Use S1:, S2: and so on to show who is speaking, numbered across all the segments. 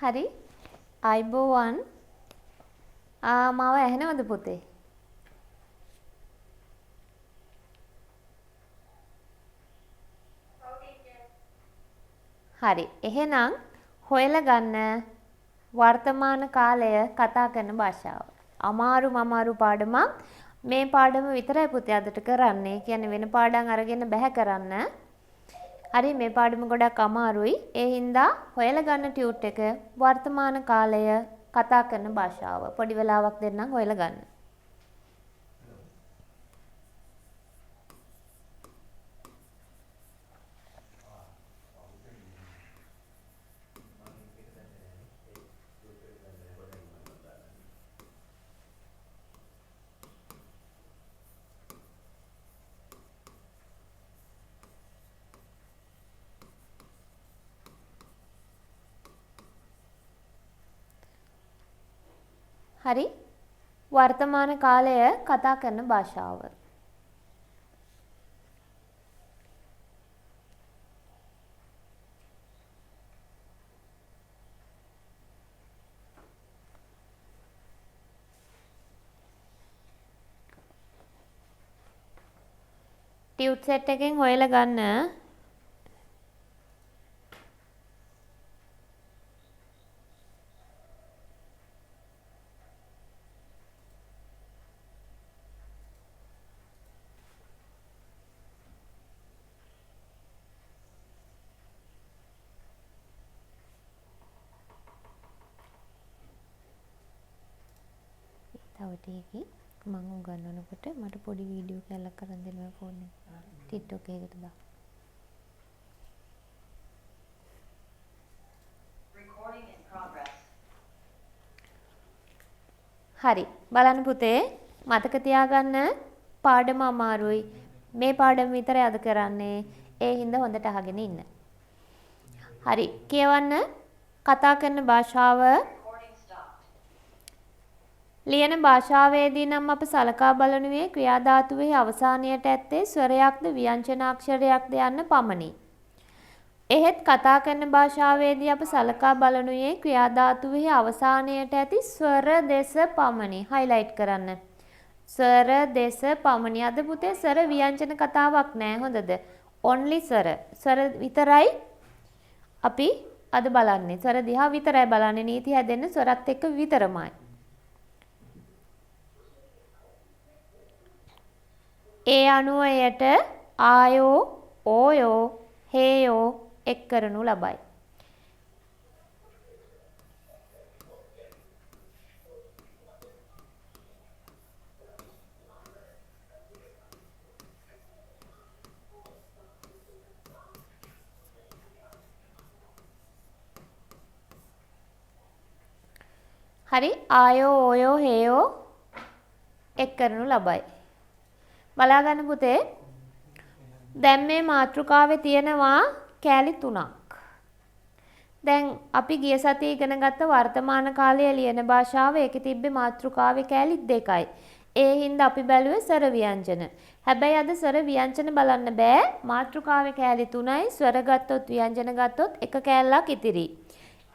S1: හරි. අයිබෝවන්. මාව ඇහෙනවද පුතේ? හරි. එහෙනම් හොයලා ගන්න වර්තමාන කාලය කතා කරන භාෂාව. අමාරු පාඩමක්. මේ පාඩම විතරයි පුතේ අදට කරන්නේ. කියන්නේ වෙන පාඩම් අරගෙන බෑ කරන්න. හරි මේ පාඩම ගොඩක් අමාරුයි. ඒ හින්දා හොයලා ගන්න ටියුට් එක වර්තමාන කාලය කතා කරන භාෂාව. පොඩි වෙලාවක් දෙන්නම් හොයලා ගන්න. හරි වර්තමාන කාලය කතා කරන භාෂාව. ටියුට් සෙට් එකෙන් හොයලා ගන්න. තව ටිකකින් මම උගන්වනකොට මට පොඩි වීඩියෝ කැලක් කරන් දෙනවා ෆෝන් එකේ. TikTok එකකට දාන්න. හරි බලන්න පුතේ මතක තියාගන්න පාඩම අමාරුයි. මේ පාඩම විතරයි අද කරන්නේ. ඒ හින්දා හොඳට අහගෙන ඉන්න. හරි කියවන්න කතා කරන භාෂාව ලියන භාෂාවේදී නම් අප සලකා බලනුයේ ක්‍රියාධාතුවේ අවසානයට ඇත්තේ ස්වරයක්ද ව්‍යංජනාක්ෂරයක්ද යන්න පමණි. එහෙත් කතා කරන භාෂාවේදී අප සලකා බලනුයේ ක්‍රියාධාතුවේ අවසානයට ඇති ස්වර දෙස පමණි. හයිලයිට් කරන්න. ස්වර දෙස පමණි. අද පුතේ ස්වර ව්‍යංජන කතාවක් නෑ හොඳද? ඔන්ලි ස්වර. ස්වර විතරයි අපි අද බලන්නේ. ස්වර දිහා විතරයි බලන්නේ. නීති හැදෙන්නේ ස්වරත් එක්ක විතරමයි. ඒ අනුව එයට ආයෝ ඕයෝ හේයෝ එක් කරනු ලබයි. හරි ආයෝ ඕයෝ හේයෝ එක් කරනු ලබයි. බලා ගන්න පුතේ දැන් මේ මාතෘකාවේ තියෙනවා කෑලි 3ක්. දැන් අපි ගිය සතියේ ඉගෙන ගත්ත වර්තමාන කාලයේ ලියන භාෂාව ඒකේ තිබ්බේ මාතෘකාවේ කෑලි 2යි. ඒ හින්දා අපි බැලුවේ ස්වර ව්‍යංජන. හැබැයි අද ස්වර ව්‍යංජන බලන්න බෑ. මාතෘකාවේ කෑලි 3යි. ස්වර ගත්තොත් ව්‍යංජන ගත්තොත් එක කෑල්ලක් ඉතිරි.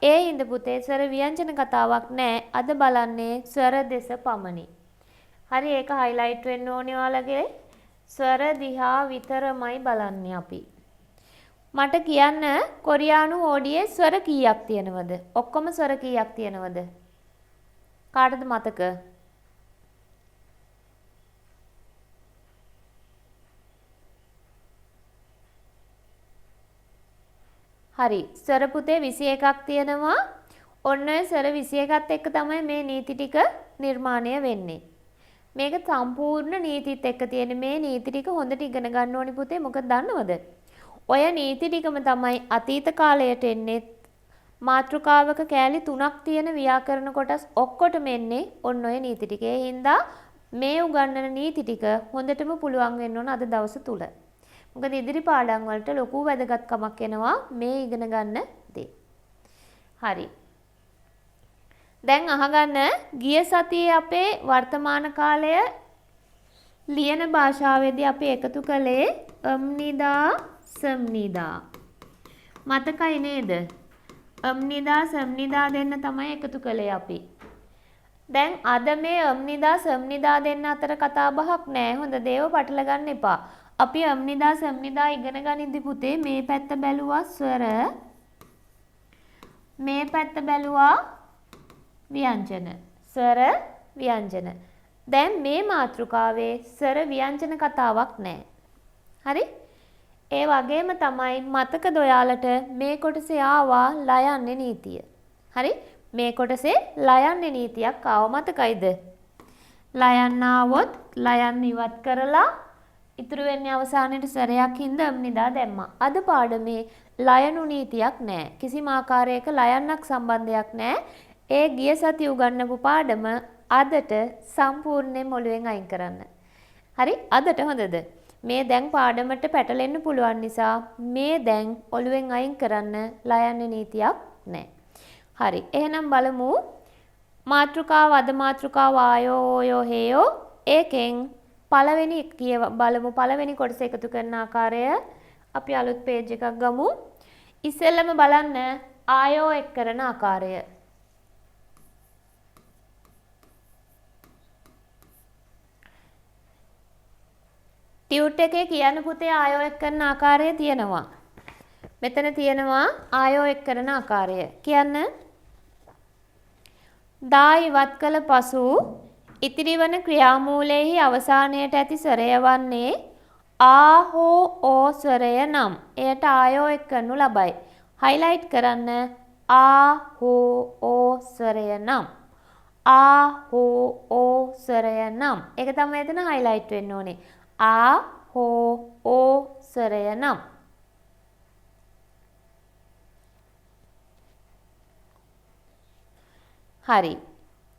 S1: ඒ හින්දා පුතේ ස්වර ව්‍යංජන කතාවක් නෑ. අද බලන්නේ ස්වර දෙස පමණි. හරි ඒක හයිලයිට් වෙන්න ඕනේ ඔයාලගේ ස්වර දිහා විතරමයි බලන්නේ අපි. මට කියන්න කොරියානු හෝඩියේ ස්වර කීයක් තියෙනවද? ඔක්කොම ස්වර කීයක් තියෙනවද? කාටද මතක? හරි ස්වර පුතේ 21ක් තියෙනවා. ඔන්න ඔය ස්වර 21ත් එක්ක තමයි මේ නීති ටික නිර්මාණය වෙන්නේ. මේක සම්පූර්ණ නීතිත් එක්ක තියෙන මේ නීති ටික හොඳට ඉගෙන ගන්න ඕනි පුතේ. මොකද දන්නවද? ඔය නීති ටිකම තමයි අතීත කාලයට එන්නේ. මාතෘකාවක කෑලි 3ක් තියෙන ව්‍යාකරණ කොටස් ඔක්කොටම එන්නේ ඔන්න ඔය නීති ටික. ඒ හින්දා මේ උගන්වන නීති ටික හොඳටම පුළුවන් වෙන්න ඕන අද දවස තුල. මොකද ඉදිරි පාඩම් වලට ලොකු වැදගත්කමක් එනවා මේ ඉගෙන ගන්න දේ. හරි. දැන් අහගන්න ගිය සතියේ අපේ වර්තමාන කාලය ලියන භාෂාවේදී අපි එකතු කළේ අම්නිදා සම්නිදා. මතකයි නේද? අම්නිදා සම්නිදා දෙන්න තමයි එකතු කළේ අපි. දැන් අද මේ අම්නිදා සම්නිදා දෙන්න අතර කතා බහක් නෑ. හොඳ දේව පටල ගන්න එපා. අපි අම්නිදා සම්නිදා ඉගෙන ගනිද්දි පුතේ මේ පැත්ත බැලුවා ස්වර, මේ පැත්ත බැලුවා ව්‍යංජන. ස්වර ව්‍යංජන. දැන් මේ මාතෘකාවේ ස්වර ව්‍යංජන කතාවක් නෑ. හරි? ඒ වගේම තමයි මතකද ඔයාලට මේ කොටසේ ආවා ලයන්නේ නීතිය. හරි? මේ කොටසේ ලයන්නේ නීතියක් ආව මතකයිද? ලයන්න ආවොත් ලයන්න ඉවත් කරලා ඉතුරු වෙන්නේ අවසානයේ සරයක් හින්දා අම්නිදා දැම්මා. අද පාඩමේ ලයනු නීතියක් නැහැ. කිසිම ආකාරයක ලයන්නක් සම්බන්ධයක් නැහැ. ඒ ගිය සති උගන්වපු පාඩම අදට සම්පූර්ණයෙන් ඔළුවෙන් අයින් කරන්න. හරි? අදට හොඳද? මේ දැන් පාඩමට පැටලෙන්න පුළුවන් නිසා මේ දැන් ඔළුවෙන් අයින් කරන්න ලයන්නේ නීතියක් නැහැ. හරි. එහෙනම් බලමු මාත්‍රිකාව අද මාත්‍රිකාව ආයෝ ඕයෝ හේයෝ ඒකෙන් පළවෙනි බලමු පළවෙනි කොටස එකතු කරන ආකාරය. අපි අලුත් පේජ් එකක් ගමු. ඉස්සෙල්ලම බලන්න ආයෝ එක් කරන ආකාරය. ටියුට් එකේ කියන්න පුතේ ආයෝ එක් කරන ආකාරය තියෙනවා. මෙතන තියෙනවා ආයෝ එක් කරන ආකාරය. කියන්න. දා ඉවත් කළ පසු ඉතිරි වන ක්‍රියාමූලයේහි අවසානයට ඇති ස්වරය වන්නේ ආ හෝ ඕ ස්වරය නම් එයට ආයෝ එක් කරනු ලබයි. හයිලයිට් කරන්න ආ හෝ ඕ ස්වරය නම්. ආ හෝ ඕ ස්වරය නම්. ඒක තමයි එතන හයිලයිට් වෙන්න ඕනේ. ආ හෝ ඕ ස්වරය නම්. හරි.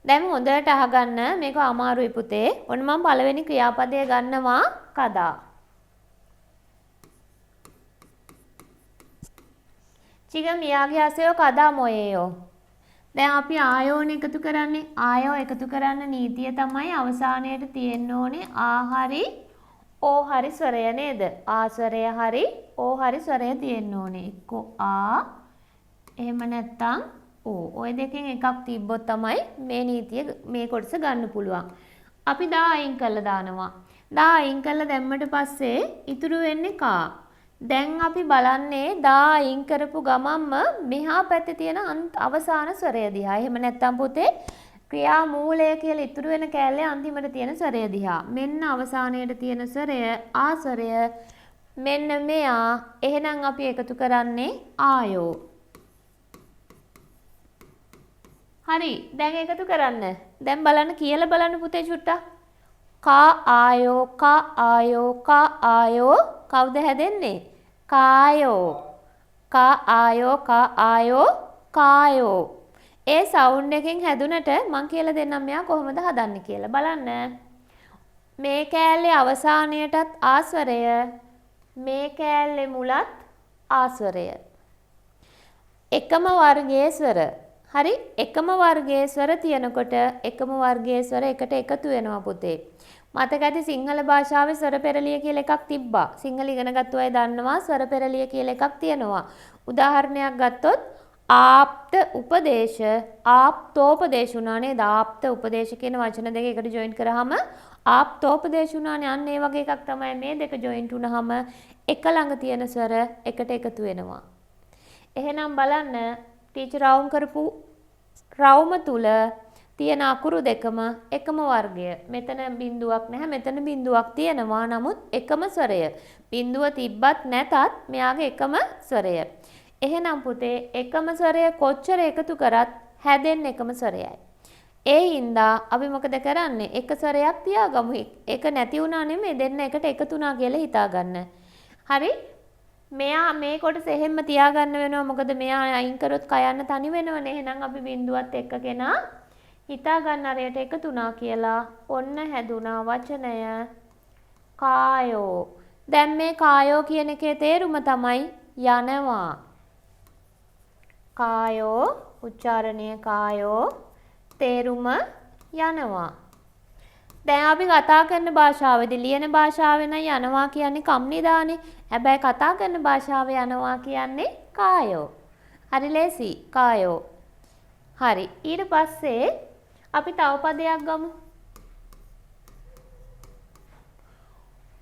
S1: දැන් හොඳට අහගන්න මේක අමාරුයි පුතේ. ඔන්න මම පළවෙනි ක්‍රියාපදය ගන්නවා කදා. 지금 이야기하세요 කදා මොයේයෝ. දැන් අපි ආයෝන එකතු කරන්නේ. ආයෝ එකතු කරන්න නීතිය තමයි අවසානයේට තියෙන්න ඕනේ ආ හරි ඕ හරි ස්වරය නේද? ආ ස්වරය හරි ඕ හරි ස්වරය තියෙන්න ඕනේ. එක්කෝ ආ එහෙම නැත්නම් ඔය දෙකෙන් එකක් තිබ්බොත් තමයි මේ නීතිය මේ කොටස ගන්න පුළුවන්. අපි දා අයින් කරලා දානවා. දා අයින් කරලා දැම්මට පස්සේ ඉතුරු වෙන්නේ කා. දැන් අපි බලන්නේ දා අයින් කරපු ගමන්ම මෙහා පැත්තේ තියෙන අවසාන ස්වරය දිහා. එහෙම නැත්නම් පුතේ ක්‍රියා මූලය කියලා ඉතුරු වෙන කෑල්ලේ අන්තිමට තියෙන ස්වරය දිහා. මෙන්න අවසානයේට තියෙන ස්වරය ආ ස්වරය. මෙන්න මෙයා. එහෙනම් අපි එකතු කරන්නේ ආයෝ. හරි. දැන් එකතු කරන්න. දැන් බලන්න කියලා බලන්න පුතේ චුට්ටක්. කා ආයෝ කා ආයෝ කා ආයෝ කවුද හැදෙන්නේ? කායෝ. කා ආයෝ කා ආයෝ කායෝ. ඒ සවුන්ඩ් එකෙන් හැදුනට මං කියලා දෙන්නම් මෙයා කොහොමද හදන්නේ කියලා. බලන්න. මේ කෑල්ලේ අවසානයටත් ආස්වරය, මේ කෑල්ලේ මුලත් ආස්වරය. එකම වර්ගයේ ස්වර. හරි? එකම වර්ගයේ ස්වර තියෙනකොට එකම වර්ගයේ ස්වර එකට එකතු වෙනවා පුතේ. මතක ඇති සිංහල භාෂාවේ ස්වර පෙරළිය කියලා එකක් තිබ්බා. සිංහල ඉගෙන ගත්තු අය දන්නවා ස්වර පෙරළිය කියලා එකක් තියෙනවා. උදාහරණයක් ගත්තොත් ආප්ත උපදේශ ආප්තෝපදේශ වුණා නේද? ආප්ත උපදේශ කියන වචන දෙක එකට ජොයින් කරාම ආප්තෝපදේශ වුණානේ. අන්න ඒ වගේ එකක් තමයි මේ දෙක ජොයින්ට් වුණාම එක ළඟ තියෙන ස්වර එකට එකතු වෙනවා. එහෙනම් බලන්න ටීචර් රවුම් කරපු රවුම තුල තියෙන අකුරු දෙකම එකම වර්ගය. මෙතන බිඳුවක් නැහැ. මෙතන බිඳුවක් තියෙනවා. නමුත් එකම ස්වරය. බිඳුව තිබ්බත් නැතත් මෙයාගේ එකම ස්වරය. එහෙනම් පුතේ එකම ස්වරය කොච්චර එකතු කරත් හැදෙන්නේ එකම ස්වරයයි. ඒ හින්දා අපි මොකද කරන්නේ? එක ස්වරයක් තියාගමු. ඒක නැති වුණා නෙමෙයි දෙන්න එකට එකතු වුණා කියලා හිතාගන්න. හරි? මෙයා මේ කොටස එහෙම්ම තියාගන්න වෙනවා. මොකද මෙයා අයින් කරොත් කයන්න තනි වෙනවනේ. එහෙනම් අපි බිඳුවත් එක්ක කෙනා හිතා ගන්න අරයට එකතු වුණා කියලා. ඔන්න හැදුනා වචනය කායෝ. දැන් මේ කායෝ කියන එකේ තේරුම තමයි යනවා. කායෝ උච්චාරණය කායෝ තේරුම යනවා. දැන් අපි කතා කරන භාෂාවේදී ලියන භාෂාවේ නම් යනවා කියන්නේ කම්නිදානේ. හැබැයි කතා කරන භාෂාවේ යනවා කියන්නේ කායෝ. හරි ලේසි. කායෝ. හරි. ඊට පස්සේ අපි තව පදයක් ගමු.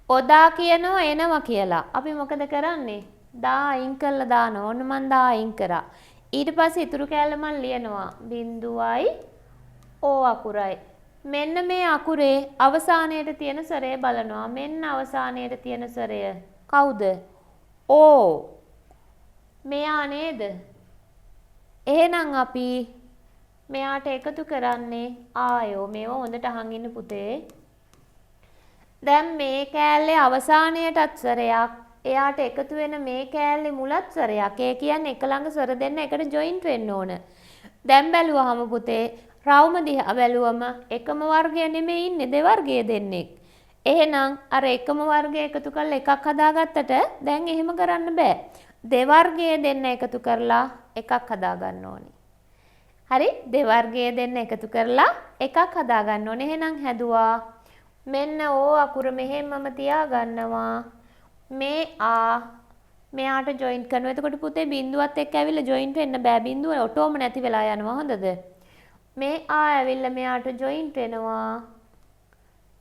S1: ඔදා කියනවා එනවා කියලා. අපි මොකද කරන්නේ? දා අයින් කරලා දානවා. ඔන්න මන් දා අයින් කරා. ඊට පස්සේ ඉතුරු කැල්ල මන් ලියනවා. බිඳුවයි ඕ අකුරයි. මෙන්න මේ අකුරේ අවසානයේට තියෙන ස්වරය බලනවා. මෙන්න අවසානයේට තියෙන ස්වරය. කවුද? ඕ. මෙයා නේද? එහෙනම් අපි මෙයාට එකතු කරන්නේ ආයෝ. මේව හොඳට අහන් ඉන්න පුතේ. දැන් මේ කෑල්ලේ අවසානයටත් ස්වරයක්. එයාට එකතු වෙන මේ කෑල්ලේ මුලත් ස්වරයක්. ඒ කියන්නේ එක ළඟ ස්වර දෙන්න එකට ජොයින්ට් වෙන්න ඕන. දැන් බැලුවහම පුතේ රවුම දිහා බැලුවම එකම වර්ගය නෙමෙයි ඉන්නේ දෙවර්ගයේ දෙන්නෙක්. එහෙනම් අර එකම වර්ගය එකතු කරලා එකක් හදාගත්තට දැන් එහෙම කරන්න බෑ. දෙවර්ගයේ දෙන්න එකතු කරලා එකක් හදා ගන්න ඕනේ. හරි? දෙවර්ගයේ දෙන්න එකතු කරලා එකක් හදා ගන්න ඕනේ. එහෙනම් හැදුවා. මෙන්න ඕ අකුර මෙහෙමම තියා ගන්නවා. මේ ආ මෙයාට ජොයින්ට් කරනවා. එතකොට පුතේ බිඳුවත් එක්ක ඇවිල්ලා ජොයින්ට් වෙන්න බෑ. බිඳුව ඔටෝම නැති වෙලා යනවා. හොඳද? මේ ආ ඇවිල්ලා මෙයාට ජොයින්ට් වෙනවා.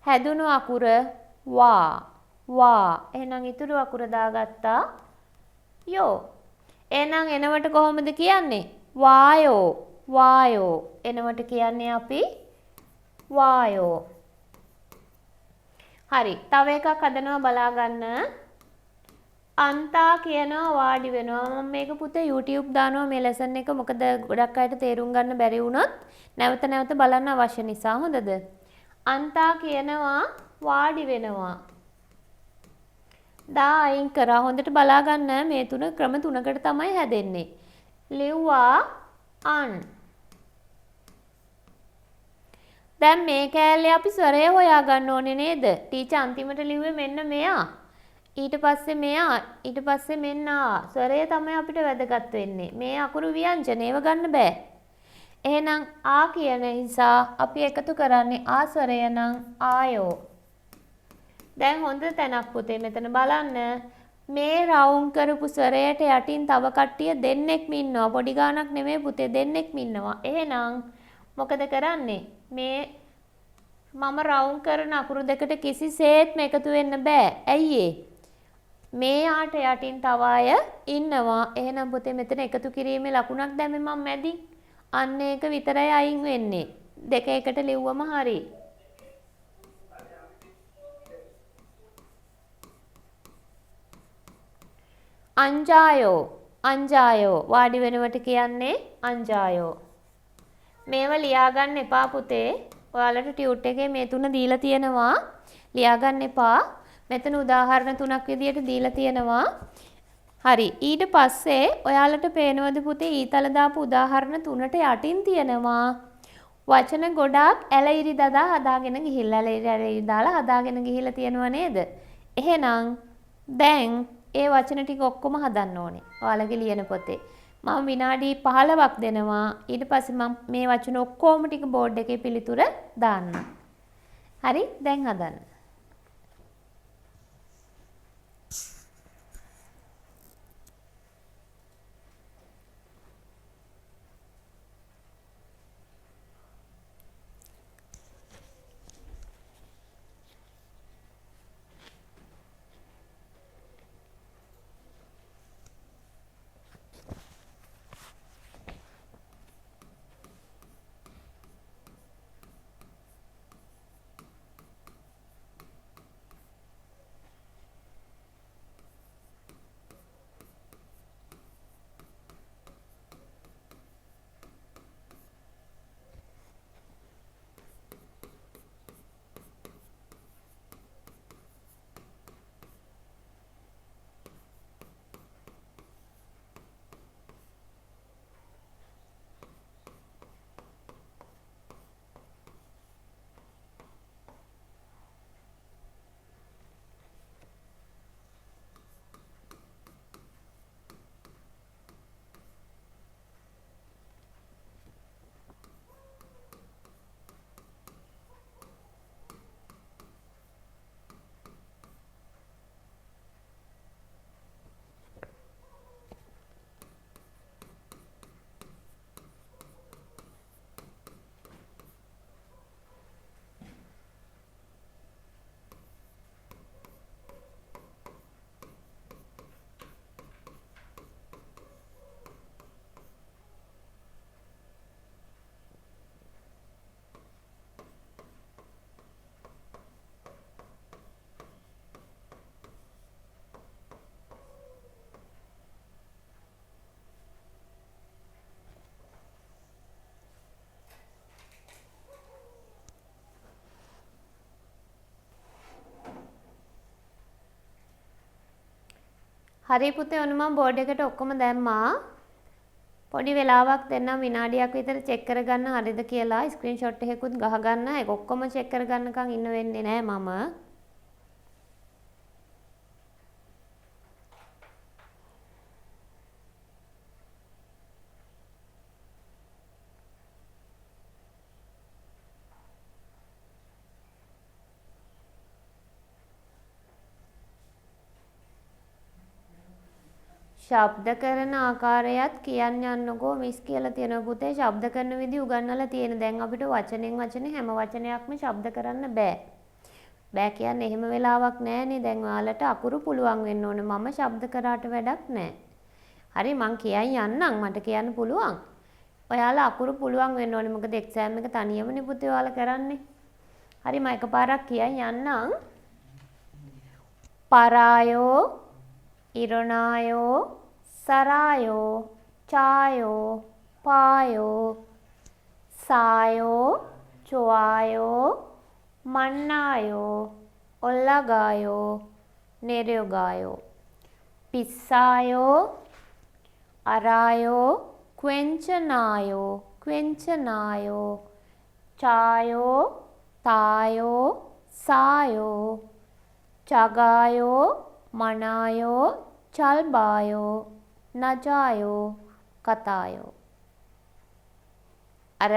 S1: හැදුණු අකුර වා. වා. එහෙනම් ඉතුරු අකුර දාගත්තා. යෝ. එහෙනම් එනවට කොහොමද කියන්නේ? වායෝ. වායෝ. එනවට කියන්නේ අපි වායෝ. හරි. තව එකක් හදනවා බලා ගන්න. අන්තා කියනවා වාඩි වෙනවා. මම මේක පුතේ YouTube දානවා මේ ලෙසන් එක. මොකද ගොඩක් අයට තේරුම් ගන්න බැරි වුණොත් නැවත නැවත බලන්න අවශ්‍ය නිසා. හොඳද? අන්තා කියනවා වාඩි වෙනවා. දා අයින් කරා. හොඳට බලා ගන්න මේ තුන ක්‍රම තුනකට තමයි හැදෙන්නේ. ලිව්වා අන්. දැන් මේ කෑල්ලේ අපි ස්වරය හොයාගන්න ඕනේ නේද? ටීචර් අන්තිමට ලිව්වේ මෙන්න මෙයා. ඊට පස්සේ මෙයා. ඊට පස්සේ මෙන්න ආ. ස්වරය තමයි අපිට වැදගත් වෙන්නේ. මේ අකුරු ව්‍යංජනේව ගන්න බෑ. එහෙනම් ආ කියන නිසා අපි එකතු කරන්නේ ආ ස්වරය නම් ආයෝ. දැන් හොඳ තැනක් පුතේ මෙතන බලන්න. මේ රවුම් කරපු ස්වරයට යටින් තව කට්ටිය දෙන්නෙක්ම ඉන්නවා. පොඩි ගාණක් නෙමෙයි පුතේ දෙන්නෙක්ම ඉන්නවා. එහෙනම් මොකද කරන්නේ? මේ මම රවුම් කරන අකුරු දෙකට කිසිසේත්ම එකතු වෙන්න බෑ. ඇයි මේ ආට යටින් තව අය ඉන්නවා. එහෙනම් පුතේ මෙතන එකතු කිරීමේ ලකුණක් දැම්මේ මම මැදින්. අන්න ඒක විතරයි අයින් වෙන්නේ. දෙක එකට ලිව්වම හරි. අංජායෝ. අංජායෝ. වාඩි වෙනවට කියන්නේ අංජායෝ. මේව ලියාගන්න එපා පුතේ. ඔයාලට ටියුට් එකේ මේ තුන දීලා තියෙනවා. ලියාගන්න එපා. මෙතන උදාහරණ තුනක් විදියට දීලා තියෙනවා. හරි. ඊට පස්සේ ඔයාලට පේනවද පුතේ ඊතල දාපු උදාහරණ තුනට යටින් තියෙනවා වචන ගොඩාක් ඇලයිරි දදා හදාගෙන ගිහිල්ලා ඇලයිරි දාලා හදාගෙන ගිහිල්ලා තියෙනව නේද? එහෙනම් දැන් ඒ වචන ටික ඔක්කොම හදන්න ඕනේ. ඔයාලගේ ලියන පොතේ. මම විනාඩි 15ක් දෙනවා. ඊට පස්සේ මම මේ වචන ඔක්කොම ටික බෝඩ් එකේ පිළිතුර දාන්න. හරි? දැන් හදන්න. හරි පුතේ ඔන්න මම බෝඩ් එකට ඔක්කොම දැම්මා. පොඩි වෙලාවක් දෙන්නම් විනාඩියක් විතර චෙක් කරගන්න හරිද කියලා ස්ක්‍රීන්ෂොට් එකකුත් ගහගන්න. ඒක ඔක්කොම චෙක් කරගන්නකම් ඉන්න වෙන්නේ නැහැ මම. ශබ්ද කරන ආකාරයත් කියන්න යන්නකෝ මිස් කියලා තියෙනවා පුතේ. ශබ්ද කරන විදිහ උගන්වලා තියෙන. දැන් අපිට වචනෙන් වචනේ හැම වචනයක්ම ශබ්ද කරන්න බෑ. බෑ කියන්නේ එහෙම වෙලාවක් නෑනේ. දැන් ඔයාලට අකුරු පුළුවන් වෙන්න ඕනේ. මම ශබ්ද කරාට වැඩක් නෑ. හරි මං කියන් යන්නම්. මට කියන්න පුළුවන්. ඔයාලා අකුරු පුළුවන් වෙන්න ඕනේ. මොකද එක්සෑම් එක තනියමනේ පුතේ ඔයාලා කරන්නේ. හරි මම එකපාරක් කියන් යන්නම්. පරායෝ ඉරණායෝ සරායෝ ඡායෝ පායෝ සායෝ චොආයෝ මන්නායෝ ඔල්ලගායෝ නෙරයෝගායෝ පිස්සායෝ අරායෝ ක්වෙන්චනායෝ ඡායෝ තායෝ සායෝ චගායෝ මනායෝ චල්බායෝ නජායෝ කතායෝ. අර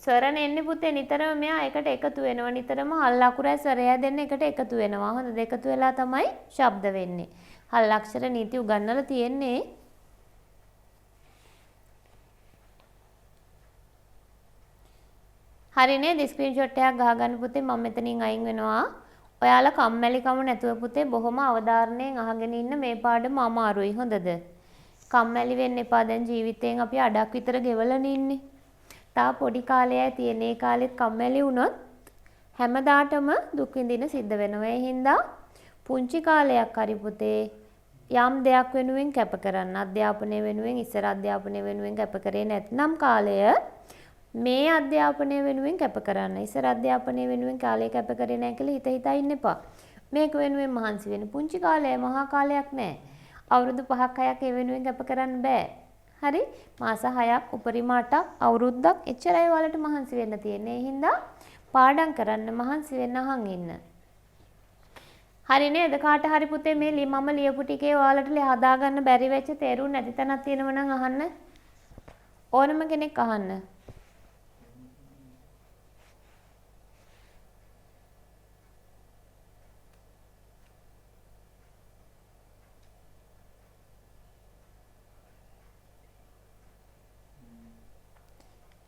S1: ස්වරණ එන්නේ පුතේ නිතරම මෙයා එකට එකතු වෙනවා. නිතරම හල් අකුරයි ස්වරය දෙන්න එකට එකතු වෙනවා. හොඳ එකතු වෙලා තමයි ශබ්ද වෙන්නේ. හල් අක්ෂර නීති උගන්වලා තියෙන්නේ. හරි නේද? ස්ක්‍රීන්ෂොට් එකක් ගහගන්න පුතේ. මම මෙතනින් අයින් වෙනවා. ඔයාලා කම්මැලිකම නැතුව පුතේ බොහොම අවධාරණයෙන් අහගෙන ඉන්න. මේ පාඩම අමාරුයි හොඳද? කම්මැලි වෙන්න එපා. දැන් ජීවිතයෙන් අපි අඩක් විතර ගෙවලා ඉන්නේ. තා පොඩි කාලයයි තියෙන. ඒ කාලෙත් කම්මැලි වුණොත් හැමදාටම දුක් විඳින සිද්ධ වෙනවා. ඒ හින්දා පුංචි කාලයක් හරි පුතේ යම් දෙයක් වෙනුවෙන් කැප කරන්න. අධ්‍යාපනය වෙනුවෙන් ඉස්සර අධ්‍යාපනය වෙනුවෙන් කැප කරේ නැත්නම් කාලය මේ අධ්‍යාපනය වෙනුවෙන් කැප කරන්න. ඉස්සර අධ්‍යාපනය වෙනුවෙන් කාලය කැප කරේ නැහැ කියලා හිතා ඉන්න එපා. මේක වෙනුවෙන් මහන්සි වෙන්න. පුංචි කාලය මහා කාලයක් නෑ. අවුරුදු 5ක් 6ක් ඒ වෙනුවෙන් කැප කරන්න බෑ. හරි? මාස 6ක් උපරිම 8ක් අවුරුද්දක් එච්චරයි ඔයාලට මහන්සි වෙන්න තියෙන්නේ. ඒ හින්දා පාඩම් කරන්න මහන්සි වෙන්න අහන් ඉන්න. හරි නේද? කාට හරි පුතේ මේ මම ලියපු ටිකේ ඔයාලට හදා ගන්න බැරි වෙච්ච තේරුම් නැති තැනක් තියෙනව නම් අහන්න. ඕනම කෙනෙක් අහන්න.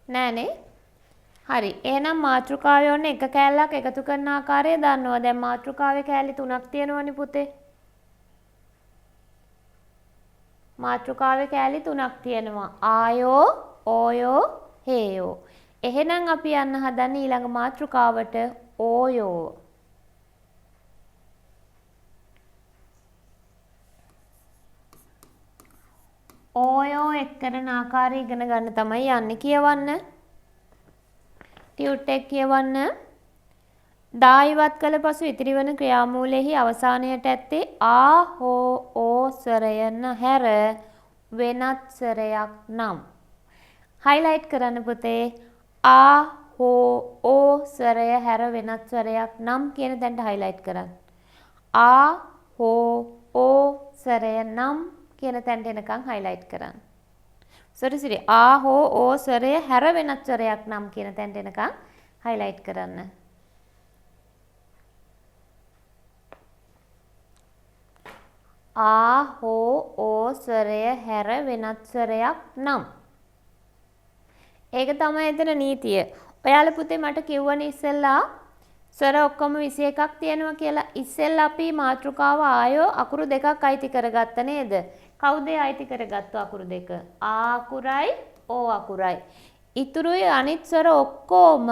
S1: නෑනේ. හරි. එහෙනම් මාතෘකාවේ ඔන්න එක කෑල්ලක් එකතු කරන ආකාරය දන්නවා. දැන් මාතෘකාවේ කෑලි 3ක් තියෙනවනේ පුතේ. මාතෘකාවේ කෑලි 3ක් තියෙනවා. ආයෝ, ඕයෝ, හේයෝ. එහෙනම් අපි යන්න හදන්නේ ඊළඟ මාතෘකාවට ඕයෝ. ඕයෝ එක් කරන ආකාරය ඉගෙන ගන්න තමයි යන්නේ. කියවන්න. ටියුට් එක කියවන්න. දා ඉවත් කළ පසු ඉතිරි වන ක්‍රියාමූලයෙහි අවසානයට ඇත්තේ ආ හෝ ඕ ස්වරය හැර වෙනත් ස්වරයක් නම්. හයිලයිට් කරන්න පුතේ. ආ හෝ ඕ ස්වරය හැර වෙනත් ස්වරයක් නම් කියන තැනට හයිලයිට් කරන්න. ආ හෝ ඕ ස්වරය නම් කියන තැනට එනකන් හයිලයිට් කරන්න. සොරි ආ හෝ ඕ ස්වරය හැර වෙනත් ස්වරයක් නම් කියන තැනට එනකන් හයිලයිට් කරන්න. ආ හෝ ඕ ස්වරය හැර වෙනත් ස්වරයක් නම්. ඒක තමයි එතන නීතිය. ඔයාලා පුතේ මට කිව්වනේ ඉස්සෙල්ලා ස්වර ඔක්කොම 21ක් තියෙනවා කියලා. ඉස්සෙල්ලා අපි මාතෘකාව ආයෝ අකුරු දෙකක් අයිති කරගත්ත නේද? කවුද අයිති කරගත්තු අකුරු දෙක? ආ අකුරයි ඕ අකුරයි. ඉතුරුයි අනිත් ස්වර ඔක්කොම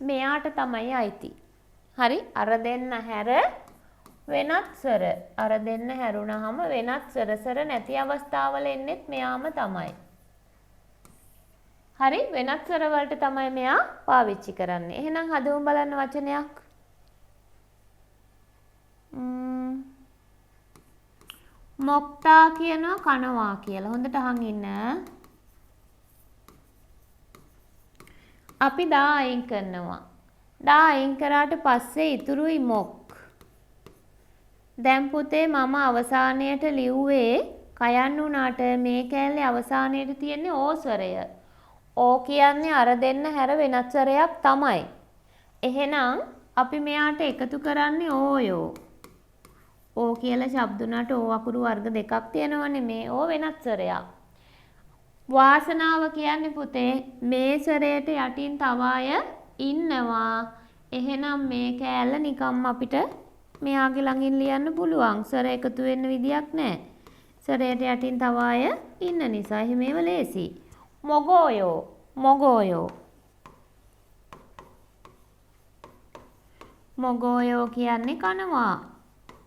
S1: මෙයාට තමයි අයිති. හරි? අර දෙන්න හැර වෙනත් ස්වර. අර දෙන්න හැරුණාම වෙනත් ස්වර නැති අවස්ථාවල එන්නේත් මෙයාම තමයි. හරි? වෙනත් ස්වර වලට තමයි මෙයා පාවිච්චි කරන්නේ. එහෙනම් හදමු බලන්න වචනයක්. මොක්තා කියනවා කනවා කියලා. හොඳට අහන් ඉන්න. අපි දා අයින් කරනවා. දා අයින් කරාට පස්සේ ඉතුරුයි මොක්. දැන් පුතේ මම අවසානයට ලිව්වේ කයන්න උනාට මේ කෑල්ලේ අවසානයේට තියෙන්නේ ඕ ස්වරය. ඕ කියන්නේ අර දෙන්න හැර වෙනත් ස්වරයක් තමයි. එහෙනම් අපි මෙයාට එකතු කරන්නේ ඕයෝ. ඕ කියලා ශබ්ද උනාට ඕ අකුරු වර්ග දෙකක් තියෙනවනේ මේ ඕ වෙනත් ස්වරයක්. වාසනාව කියන්නේ පුතේ මේ ස්වරයට යටින් තව අය ඉන්නවා. එහෙනම් මේ කෑල්ල නිකම්ම අපිට මෙයාගේ ළඟින් ලියන්න පුළුවන්. ස්වර එකතු වෙන්න විදියක් නැහැ. ස්වරයට යටින් තව අය ඉන්න නිසා එහෙම ඒව ලේසි. මොගෝයෝ මොගෝයෝ මොගෝයෝ කියන්නේ කනවා.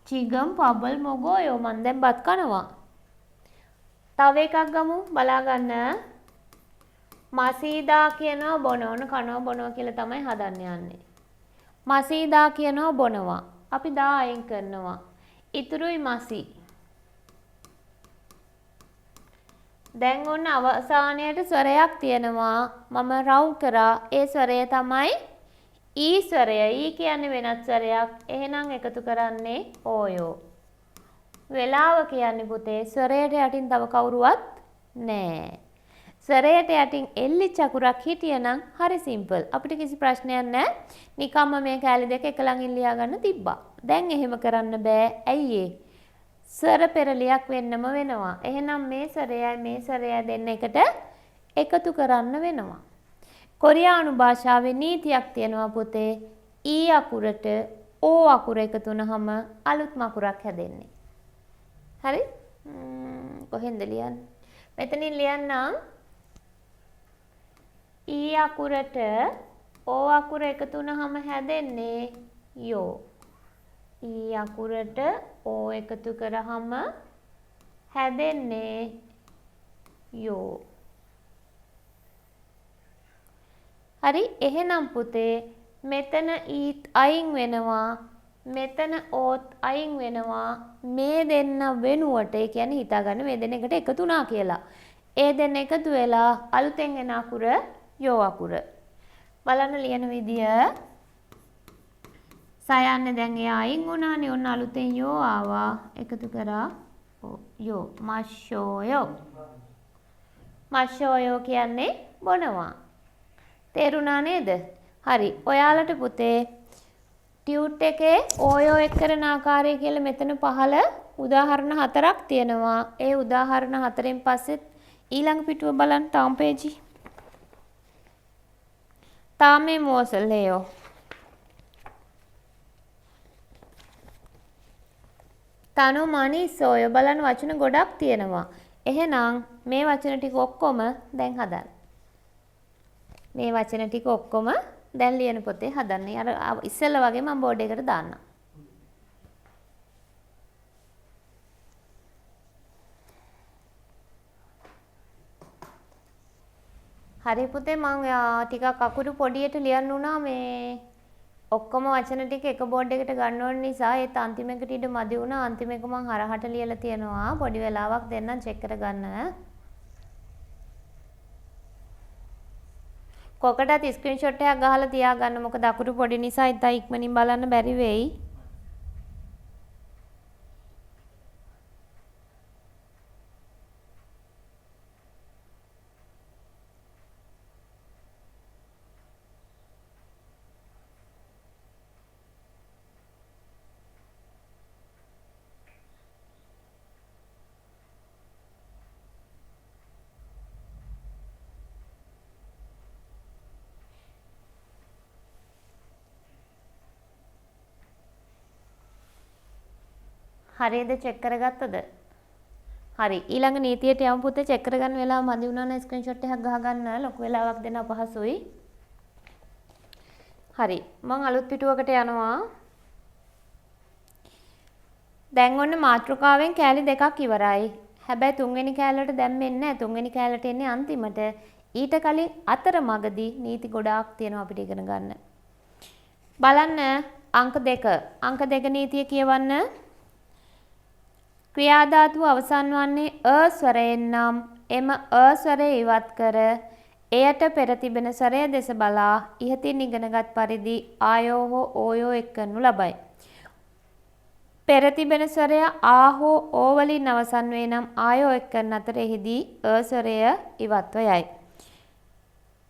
S1: චිගම් පබල් මොගෝයෝ මන් දැන් බත් කනවා. තව එකක් ගමු බලා ගන්න. මසීදා කියනවා බොනවන කනවා බොනවා කියලා තමයි හදන්න යන්නේ. මසීදා කියනවා බොනවා. අපි දා අයින් කරනවා. ඉතුරුයි මසි. දැන් ඔන්න අවසානයේට ස්වරයක් තියෙනවා. මම රවුම් කරා. ඒ ස්වරය තමයි ඊ ස්වරය. ඊ කියන්නේ වෙනත් ස්වරයක්. එහෙනම් එකතු කරන්නේ ඕයෝ. වෙලාව කියන්නේ පුතේ ස්වරයට යටින් තව කවුරුවත් නැහැ. ස්වරයට යටින් එල්ලිච්ච අකුරක් හිටියනම් හරි සිම්පල්. අපිට කිසි ප්‍රශ්නයක් නැහැ. නිකම්ම මේ කැලි දෙක එක ළඟින් ලියා ගන්න තිබ්බා. දැන් එහෙම කරන්න බෑ. ඇයි ඒ? ස්වර පෙරලියක් වෙන්නම වෙනවා. එහෙනම් මේ ස්වරයයි මේ ස්වරයයි දෙන්න එකට එකතු කරන්න වෙනවා. කොරියානු භාෂාවේ නීතියක් තියෙනවා පුතේ. ඊ අකුරට ඕ අකුර එකතු වුනහම අලුත්ම අකුරක් හැදෙන්නේ. හරි? කොහෙන්ද ලියන්නේ? මෙතනින් ලියන්නම්. ඊ අකුරට ඕ අකුර එකතු වුනහම හැදෙන්නේ යෝ. ඊ අකුරට ඕ එකතු කරාම හැදෙන්නේ යෝ. හරි? එහෙනම් පුතේ මෙතන ඊත් අයින් වෙනවා. මෙතන ඕත් අයින් වෙනවා. මේ දෙන්න වෙනුවට ඒ කියන්නේ හිතාගන්න මේ දෙන්න එකට එකතු වුණා කියලා. ඒ දෙන්න එකතු වෙලා අලුතෙන් එන අකුර යෝ අකුර. බලන්න ලියන විදිය. සයන්නේ දැන් එයා අයින් වුණානේ. ඔන්න අලුතෙන් යෝ ආවා. එකතු කරා යෝ. මෂෝයෝ. මෂෝයෝ කියන්නේ බොනවා. තේරුණා නේද? හරි. ඔයාලට පුතේ ටියුට් එකේ ඕයෝ එක් කරන ආකාරය කියලා මෙතන පහළ උදාහරණ 4ක් තියෙනවා. ඒ උදාහරණ 4න් පස්සෙත් ඊළඟ පිටුව බලන්න තාම පේජි. තාමේ මෝසල්ලේයෝ. තනු මනි සෝය බලන්න වචන ගොඩක් තියෙනවා. එහෙනම් මේ වචන ටික ඔක්කොම දැන් හදන්න. මේ වචන ටික ඔක්කොම දැන් ලියන පොතේ හදන්නේ. අර ඉස්සෙල්ලා වගේ මම බෝඩ් එකට දාන්නම්. හරි පුතේ මම ටිකක් අකුරු පොඩියට ලියන්න උනා මේ ඔක්කොම වචන ටික එක බෝඩ් එකට ගන්න ඕන නිසා ඒත් අන්තිම එකට ඉඳ මදි වුණා. අන්තිම එක මම හරහට ලියලා තියෙනවා. පොඩි වෙලාවක් දෙන්නම් චෙක් කරගන්න. කොකටත් ස්ක්‍රීන්ෂොට් එකක් ගහලා තියාගන්න. මොකද අකුරු පොඩි නිසා ඉතින් ඉක්මනින් බලන්න බැරි වෙයි. හරියද චෙක් කරගත්තද? හරි. ඊළඟ නීතියට යමු පුතේ. චෙක් කරගන්න වෙලාව මදි වුණා නම් ස්ක්‍රීන්ෂොට් එකක් ගහගන්න. ලොකු වෙලාවක් දෙන්න අපහසුයි. හරි. මම අලුත් පිටුවකට යනවා. දැන් ඔන්න මාතෘකාවෙන් කෑලි දෙකක් ඉවරයි. හැබැයි තුන්වෙනි කෑල්ලට දැම්මෙන්නේ නැහැ. තුන්වෙනි කෑල්ලට එන්නේ අන්තිමට. ඊට කලින් අතරමඟදී නීති ගොඩාක් තියෙනවා අපිට ඉගෙන ගන්න. බලන්න අංක 2. අංක 2 නීතිය කියවන්න. ක්‍රියාධාතුව අවසන් වන්නේ ස්වරයෙන් නම් එම ස්වරය ඉවත් කර එයට පෙර තිබෙන ස්වරය දෙස බලා ඉහතින් ඉගෙනගත් පරිදි ආයෝ හෝ ඕයෝ එක් කරනු ලබයි. පෙර තිබෙන ස්වරය ආ හෝ ඕ වලින් අවසන් වේ නම් ආයෝ එක් කරන අතර එහිදී ස්වරය ඉවත්ව යයි.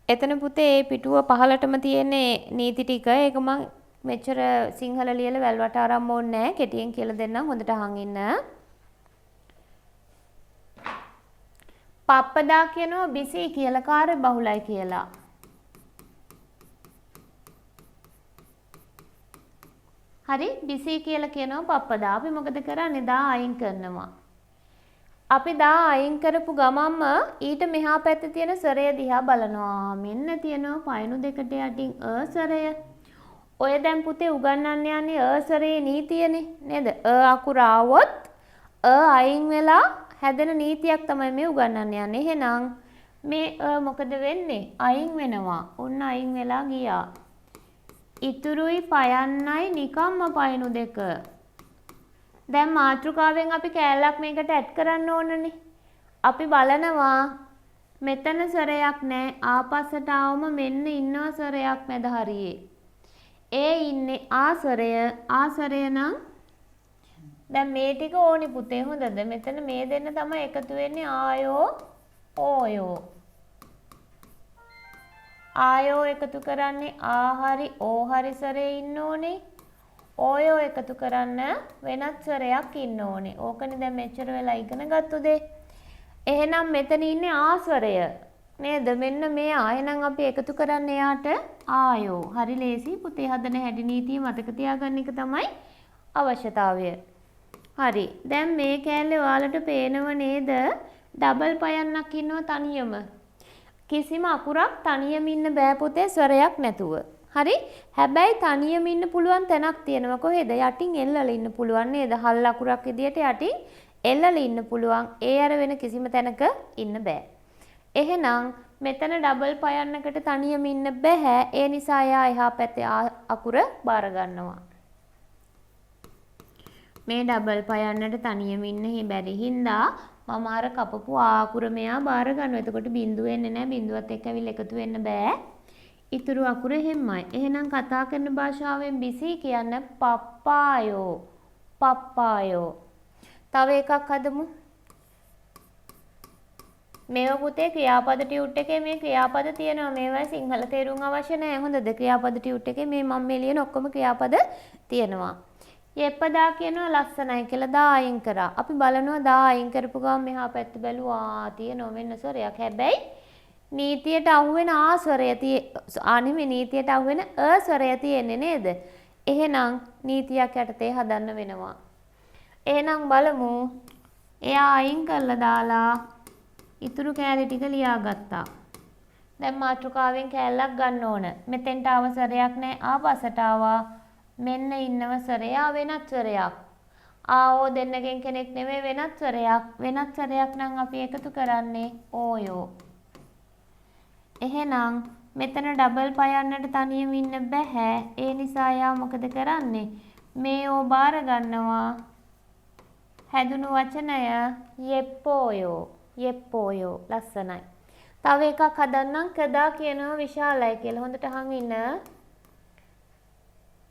S1: එතන පුතේ මේ පිටුව පහලටම තියෙන නීති ටික ඒක මම මෙච්චර සිංහල ලියලා වැල්වට ආරම්භ ඕනේ නැහැ. කෙටියෙන් කියලා දෙන්නම් හොඳට අහන් ඉන්න. පප්පදා කියනවා බිසී කියලා කාර්ය බහුලයි කියලා. හරි බිසී කියලා කියනවා පප්පදා. අපි මොකද කරන්නේ? දා අයින් කරනවා. අපි දා අයින් කරපු ගමන්ම ඊට මෙහා පැත්තේ තියෙන ස්වරය දිහා බලනවා. මෙන්න තියෙනවා පයනු දෙකට යටින් ස්වරය. ඔය දැන් පුතේ උගන්වන්න යන්නේ ස්වරයේ නීතියනේ නේද? අකුර ආවොත් අයින් වෙලා හැදෙන නීතියක් තමයි මේ උගන්වන්න යන්නේ. එහෙනම් මේ මොකද වෙන්නේ? අයින් වෙනවා. ඔන්න අයින් වෙලා ගියා. ඉතුරුයි පයන්නයි නිකම්ම පයනු දෙක. දැන් මාතෘකාවෙන් අපි කෑල්ලක් මේකට ඇඩ් කරන්න ඕනනේ. අපි බලනවා මෙතන ස්වරයක් නැහැ. ආපස්සට ආවම මෙන්න ඉන්නවා ස්වරයක් මැද හරියේ. ඒ ඉන්නේ ආ ස්වරය. ආ ස්වරය නම් දැන් මේ ටික ඕනි පුතේ හොඳද? මෙතන මේ දෙන්න තමයි එකතු වෙන්නේ ආයෝ ඕයෝ. ආයෝ එකතු කරන්නේ ආ හරි ඕ හරි ස්වරේ ඉන්න ඕනේ. ඕයෝ එකතු කරන්න වෙනත් ස්වරයක් ඉන්න ඕනේ. ඕකනේ දැන් මෙච්චර වෙලා ඉගෙන ගත්තු දේ. එහෙනම් මෙතන ඉන්නේ ආ ස්වරය නේද? මෙන්න මේ ආ. එහෙනම් අපි එකතු කරන්න එයාට ආයෝ. හරි ලේසි පුතේ හදන හැටි නීතිය මතක තියාගන්න එක තමයි අවශ්‍යතාවය. හරි. දැන් මේ කෑල්ලේ ඔයාලට පේනව නේද? ඩබල් පයන්නක් ඉන්නව තනියම. කිසිම අකුරක් තනියම ඉන්න බෑ පුතේ ස්වරයක් නැතුව. හරි? හැබැයි තනියම ඉන්න පුළුවන් තැනක් තියෙනවා. කොහෙද? යටින් එල්ලලා ඉන්න පුළුවන් නේද? හල් අකුරක් විදියට යටින් එල්ලලා ඉන්න පුළුවන්. ඒ අර වෙන කිසිම තැනක ඉන්න බෑ. එහෙනම් මෙතන ඩබල් පයන්නකට තනියම ඉන්න බෑ. ඒ නිසා එයා එහා පැත්තේ අකුර බාර ගන්නවා. මේ ඩබල් පයන්නට තනියම ඉන්න බැරි හින්දා මම අර කපපු ආකුර මෙයා බාර ගන්නවා. එතකොට බිඳුව එන්නේ නැහැ. බිඳුවත් එක්ක ඇවිල්ලා එකතු වෙන්න බෑ. ඉතුරු අකුර හැමයි. එහෙනම් කතා කරන භාෂාවෙන් බිසී කියන්න පප්පායෝ. පප්පායෝ. තව එකක් හදමු. මේව පුතේ ක්‍රියාපද ටියුට් එකේ මේ ක්‍රියාපද තියෙනවා. මේවා සිංහල තේරුම් අවශ්‍ය නැහැ. හොඳද? ක්‍රියාපද ටියුට් එකේ මේ මම මේ ලියන ඔක්කොම ක්‍රියාපද තියෙනවා. යෙප්පදා කියනවා ලස්සනයි කියලා දා අයින් කරා. අපි බලනවා දා අයින් කරපු ගමන් මෙහා පැත්ත බැලුවා තියෙනවා වෙන ස්වරයක්. හැබැයි නීතියට අහුවෙන ආ ස්වරය නීතියට අහුවෙන ස්වරය තියෙන්නේ නේද? එහෙනම් නීතියක් යටතේ හදන්න වෙනවා. එහෙනම් බලමු. එයා අයින් කරලා දාලා ඉතුරු කෑලි ටික ලියාගත්තා. දැන් මාතෘකාවෙන් කෑල්ලක් ගන්න ඕන. මෙතෙන්ට ආව ස්වරයක් නැහැ. ආපස්සට ආවා. මෙන්න ඉන්නව ස්වරය වෙනත් ස්වරයක්. ආෝ දෙන්නගෙන් කෙනෙක් නෙමෙයි වෙනත් ස්වරයක්. වෙනත් ස්වරයක් නම් අපි එකතු කරන්නේ ඕයෝ. එහෙනම් මෙතන ඩබල් පයන්නට තනියම ඉන්න බෑ. ඒ නිසා යා මොකද කරන්නේ? මේ ඕ බාර ගන්නවා. හැදුණු වචනය යෙප්පෝයෝ. යෙප්පෝයෝ. ලස්සනයි. තව එකක් හදන්නම්. කදා කියනවා විශාලයි කියලා. හොඳට අහන් ඉන්න.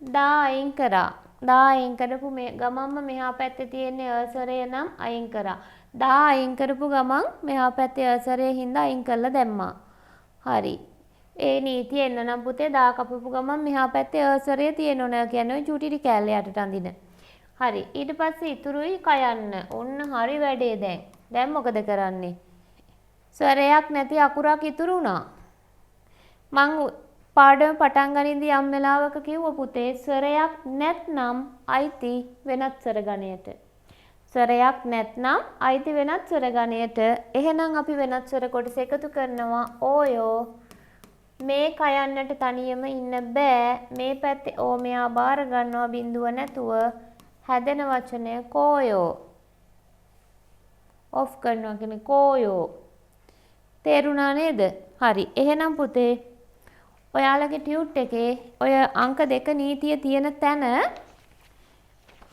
S1: දා අයින් කරා. දා අයින් කරපු මේ ගමන්ම මෙහා පැත්තේ තියෙන ස්වරය නම් අයින් කරා. දා අයින් කරපු ගමන් මෙහා පැත්තේ ස්වරය හින්දා අයින් කරලා දැම්මා. හරි. ඒ නීතිය එන්න නම් පුතේ දා කපපු ගමන් මෙහා පැත්තේ ස්වරය තියෙන්න ඕන කියන්නේ චූටි කෑල්ල යටට අඳින. හරි. ඊට පස්සේ ඉතුරුයි කයන්න. ඔන්න හරි වැඩේ දැන්. දැන් මොකද කරන්නේ? ස්වරයක් නැති අකුරක් ඉතුරු වුණා. මං පාඩම පටන් ගනින්දී යම් වෙලාවක කිව්ව පුතේ ස්වරයක් නැත්නම් අයිති වෙනත් ස්වර ගණයට. ස්වරයක් නැත්නම් අයිති වෙනත් ස්වර ගණයට. එහෙනම් අපි වෙනත් ස්වර කොටස එකතු කරනවා ඕයෝ. මේ කයන්නට තනියම ඉන්න බෑ. මේ පැත්තේ ඕ මෙයා බාර ගන්නවා බිඳුව නැතුව. හැදෙන වචනය කෝයෝ. ඔෆ් කරනවා කියන්නේ කෝයෝ. තේරුණා නේද? හරි. එහෙනම් පුතේ ඔයාලගේ ටියුට් එකේ ඔය අංක 2 නීතිය තියෙන තැන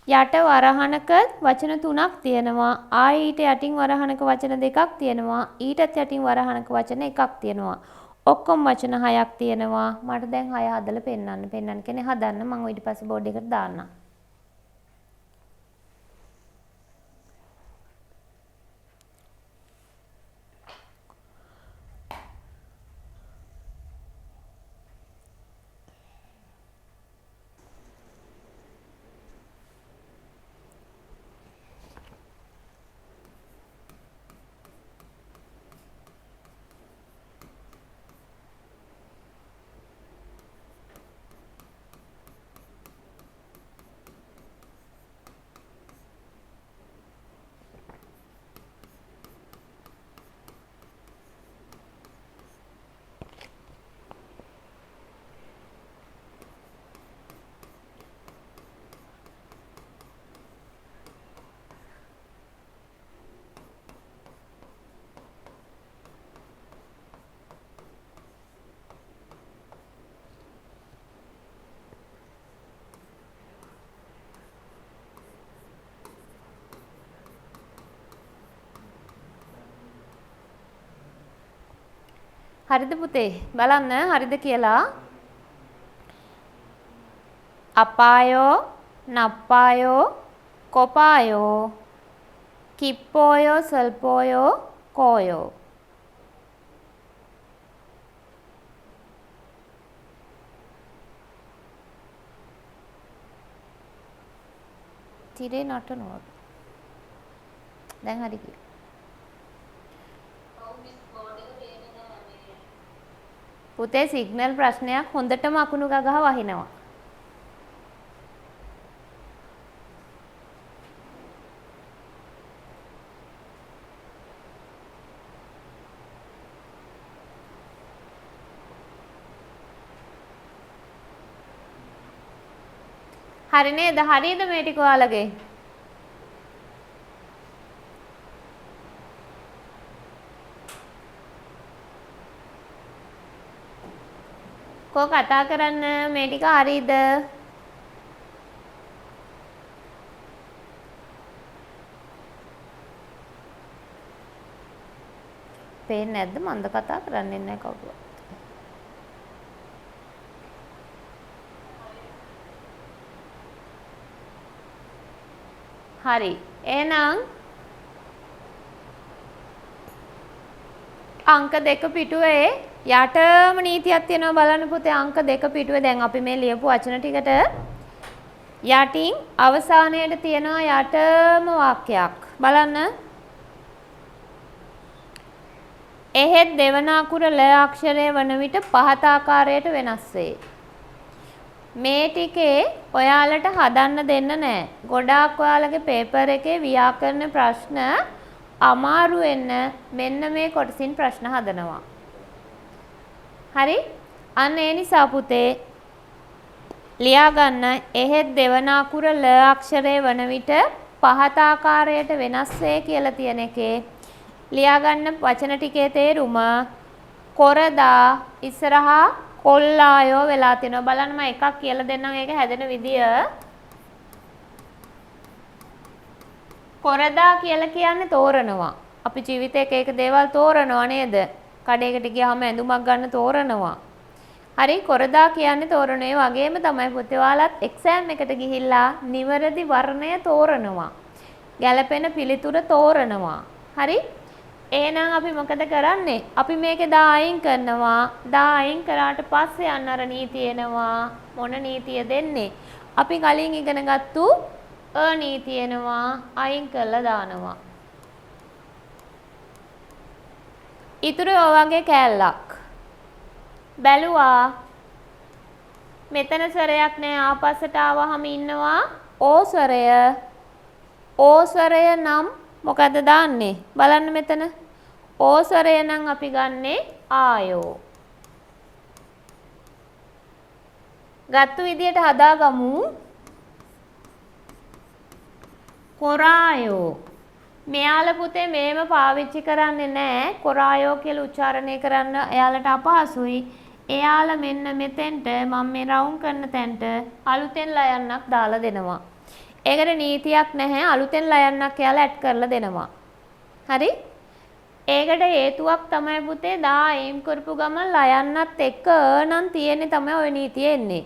S1: යට වරහණක වචන 3ක් තියෙනවා. ආයි ඊට යටින් වරහණක වචන 2ක් තියෙනවා. ඊටත් යටින් වරහණක වචන 1ක් තියෙනවා. ඔක්කොම වචන 6ක් තියෙනවා. මට දැන් 6 හදලා පෙන්නන්න කියන්නේ හදන්න මම ඊට පස්සේ බෝඩ් එකට දාන්නම්. හරිද පුතේ? බලන්න හරිද කියලා. අපායෝ, නප්පායෝ, කොපායෝ, කිප්පෝයෝ, සල්පෝයෝ, කෝයෝ. තිරේ නටනවා. දැන් හරි කියලා. පුතේ සිග්නල් ප්‍රශ්නයක් හොඳටම අකුණු ගගහ වහිනවා. හරි නේද? හරියද මේ ටික ඔයාලගේ? කෝ කතා කරන්න මේ ටික හරියද? පේන්නේ නැද්ද මන්ද කතා කරන්නේ නැහැ කවුරුත්. හරි. එහෙනම් අංක 2 පිටුවේ යටම නීතියක් තියෙනවා බලන්න පුතේ. අංක 2 පිටුවේ දැන් අපි මේ ලියපු වචන ටිකට යටින් අවසානයේට තියෙනවා යටම වාක්‍යයක්. බලන්න. එහෙත් දෙවන අකුර ල අක්ෂරය වන විට පහත ආකාරයට වෙනස් වේ. මේ ටිකේ ඔයාලට හදන්න දෙන්න නෑ. ගොඩාක් ඔයාලගේ පේපර් එකේ ව්‍යාකරණ ප්‍රශ්න අමාරු වෙන්න මෙන්න මේ කොටසින් ප්‍රශ්න හදනවා. හරි? අන්න ඒ නිසා පුතේ ලියා ගන්න එහෙත් දෙවන අකුර ල අක්ෂරය වන විට පහත ආකාරයට වෙනස් වේ කියලා තියෙන එකේ ලියා ගන්න වචන ටිකේ තේරුම කොරදා ඉස්සරහා කොල්ලායෝ වෙලා තිනවා. බලන්න මම එකක් කියලා දෙන්නම් ඒක හැදෙන විදිය. කොරදා කියලා කියන්නේ තෝරනවා. අපි ජීවිතේ එක එක දේවල් තෝරනවා නේද? කඩේකට ගියාම ඇඳුමක් ගන්න තෝරනවා. හරි කොරදා කියන්නේ තෝරන ඒ වගේම තමයි පුතේ ඔයාලත් එක්සෑම් එකට ගිහිල්ලා නිවැරදි වර්ණය තෝරනවා. ගැළපෙන පිළිතුර තෝරනවා. හරි? එහෙනම් අපි මොකද කරන්නේ? අපි මේකේ දා අයින් කරනවා. දා අයින් කරාට පස්සේ අන්න අර නීතිය එනවා. මොන නීතිය දෙන්නේ? අපි කලින් ඉගෙන ගත්තු නීතිය එනවා. අයින් කරලා දානවා. ඉතුරු ඔය වගේ කෑල්ලක්. බැලුවා. මෙතන සරයක් නෑ ආපස්සට ආවහම ඉන්නවා ඕසරය. ඕසරය නම් මොකද දාන්නේ? බලන්න මෙතන. ඕසරය නම් අපි ගන්නෙ ආයෝ. ගත්තු විදියට හදාගමු. කොරායෝ. මෙයාලා පුතේ මේව පාවිච්චි කරන්නේ නැහැ. කොරායෝ කියලා උච්චාරණය කරන්න එයාලට අපහසුයි. එයාලා මෙන්න මෙතෙන්ට මම මේ රවුම් කරන තැනට අලුතෙන් ලයන්නක් දාලා දෙනවා. ඒකට නීතියක් නැහැ. අලුතෙන් ලයන්නක් කියලා ඇඩ් කරලා දෙනවා. හරි? ඒකට හේතුවක් තමයි පුතේ දා එයිම් කරපු ගමන් ලයන්නත් එක්ක නම් තියෙන්නේ තමයි ওই නීතිය එන්නේ.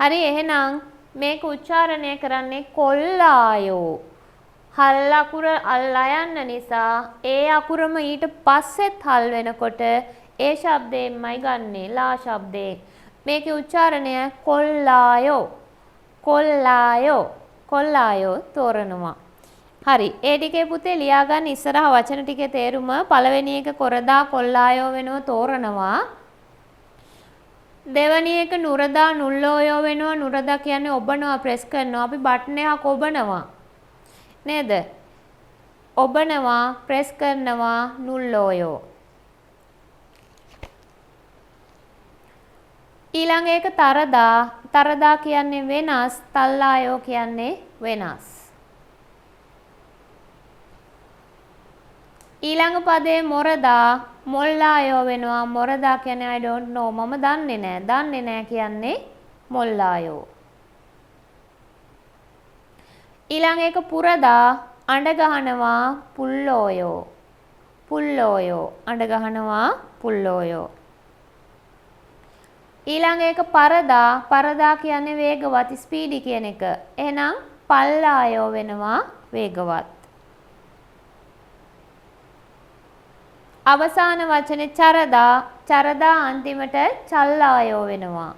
S1: හරි එහෙනම් මේක උච්චාරණය කරන්නේ කොල්ලායෝ. හල් අකුර ලයන්න නිසා ඒ අකුරම ඊට පස්සෙත් හල් වෙනකොට ඒ ශබ්දයෙන්මයි ගන්නෙ ලා ශබ්දයෙන්. මේකේ උච්චාරණය කොල්ලායෝ. කොල්ලායෝ. කොල්ලායෝ තෝරනවා. හරි. ඒ ටිකේ පුතේ ලියා ගන්න ඉස්සරහ වචන ටිකේ තේරුම පළවෙනි එක කොරදා කොල්ලායෝ වෙනව තෝරනවා. දෙවැනි එක නුරදා නුල්ලෝයෝ වෙනවා. නුරදා කියන්නේ ඔබනවා ප්‍රෙස් කරනවා. අපි බටන් එකක් ඔබනවා. නේද? ඔබනවා ප්‍රෙස් කරනවා නුල්ලෝයෝ. ඊළඟ එක තරදා. තරදා කියන්නේ වෙනස්. තල්ලායෝ කියන්නේ වෙනස්. ඊළඟ පදේ මොරදා මොල්ලායෝ වෙනවා. මොරදා කියන්නේ I don't know. මම දන්නේ නැහැ. දන්නේ නැහැ කියන්නේ මොල්ලායෝ. ඊළඟ එක පුරදා අඬ ගහනවා පුල්ලෝයෝ. පුල්ලෝයෝ අඬ ගහනවා පුල්ලෝයෝ. ඊළඟ එක පරදා. පරදා කියන්නේ වේගවත් ස්පීඩි කියන එක. එහෙනම් පල්ලායෝ වෙනවා වේගවත්. අවසාන වචනේ චරදා. චරදා අන්තිමට චල්ලායෝ වෙනවා.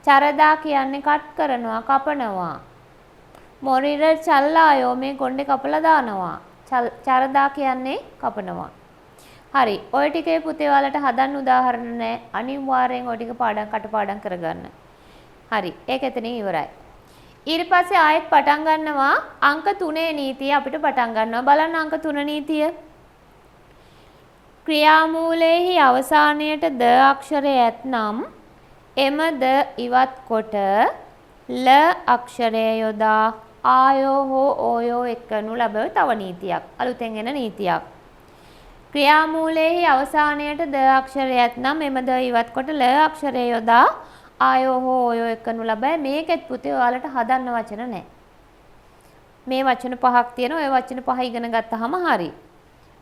S1: චරදා කියන්නේ කට් කරනවා කපනවා. මොරිර චල්ලායෝ මේ කොණ්ඩේ කපලා දානවා. චරදා කියන්නේ කපනවා. හරි. ඔය ටිකේ පුතේ ඔයාලට හදන්න උදාහරණ නැහැ. අනිවාර්යෙන් ඔය ටික කටපාඩම් කරගන්න. හරි. ඒක එතනින් ඉවරයි. ඊට පස්සේ ආයෙත් පටන් ගන්නවා අංක 3 නීතිය අපිට පටන් ගන්නවා. බලන්න අංක 3 නීතිය. ක්‍රියාමූලයේහි අවසානයට ද අක්ෂරය ඇතනම් එම ද ඉවත් කොට ල අක්ෂරය යොදා ආයෝ හෝ ඕයෝ එක්කනු ලැබෙව තව නීතියක්. අලුතෙන් එන නීතියක්. ක්‍රියාමූලයේහි අවසානයට ද අක්ෂරය ඇතනම් එම ද ඉවත් කොට ල අක්ෂරය යොදා ආයෝ හෝ ඕයෝ එක්කනු ලැබෙයි. මේකෙත් පුතේ ඔයාලට හදන්න වචන නැහැ. මේ වචන 5ක් තියෙනවා. ඔය වචන 5 ඉගෙන ගත්තාම හරි.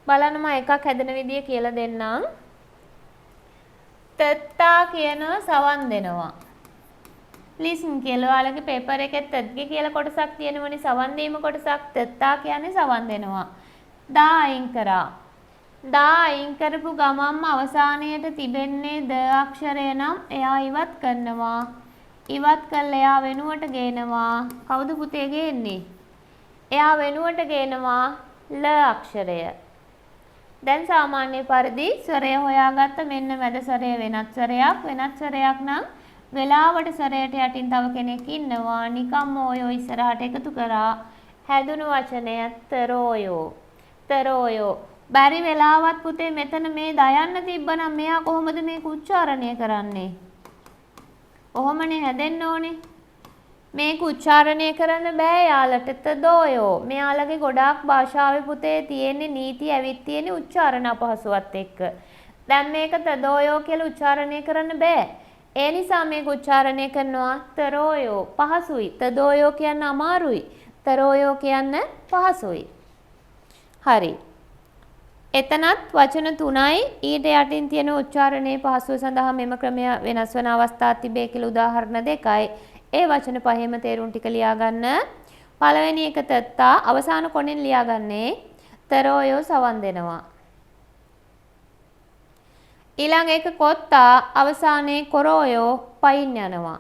S1: බලන්න මම එකක් හැදෙන විදිය කියලා දෙන්නම්. තත්තා කියන සවන් දෙනවා. ලිසන් කියලා ඔයාලගේ පේපර් එකේ තත්ගේ කියලා කොටසක් තියෙනවනේ සවන් දීම කොටසක්. තත්තා කියන්නේ සවන් දෙනවා. දා අයින් කරා. දා අයින් කරපු ගමන්ම අවසානයේට තිබෙන්නේ ද අක්ෂරය නම් එයා ඉවත් කරනවා. ඉවත් කළා එයා වෙනුවට ගේනවා. කවුද පුතේ ගේන්නේ? එයා වෙනුවට ගේනවා ල අක්ෂරය. දැන් සාමාන්‍ය පරිදි ස්වරය හොයාගත්ත මෙන්න මැද ස්වරය වෙනත් ස්වරයක්. වෙනත් ස්වරයක් නම් වෙලාවට ස්වරයට යටින් තව කෙනෙක් ඉන්නවා. නිකම්ම ඔයෝ ඉස්සරහට එකතු කරා හැදුණු වචනය තරෝයෝ. තරෝයෝ. බැරි වෙලාවත් පුතේ මෙතන මේ දයන්න තිබ්බනම් මෙයා කොහොමද මේක උච්චාරණය කරන්නේ? කොහොමනේ හැදෙන්න ඕනේ? මේක උච්චාරණය කරන්න බෑ යාලට තදෝයෝ. මෙයාලගේ ගොඩාක් භාෂාවේ පුතේ තියෙන්නේ නීති ඇවිත් තියෙන්නේ උච්චාරණ අපහසුවත් එක්ක. දැන් මේක තදෝයෝ කියලා උච්චාරණය කරන්න බෑ. ඒ නිසා මේක උච්චාරණය කරනවා තරෝයෝ. පහසුයි. තදෝයෝ කියන්න අමාරුයි. තරෝයෝ කියන්න පහසුයි. හරි. එතනත් වචන 3යි ඊට යටින් තියෙන උච්චාරණයේ පහසුව සඳහා මෙම ක්‍රමය වෙනස් වන අවස්ථා තිබේ කියලා උදාහරණ 2යි. ඒ වචන පහෙම තේරුම් ටික ලියා ගන්න. පළවෙනි එක තත්තා අවසාන කොනෙන් ලියාගන්නේ තරෝයෝ සවන් දෙනවා. ඊළඟ එක කොත්තා අවසානයේ කොරෝයෝ පයින් යනවා.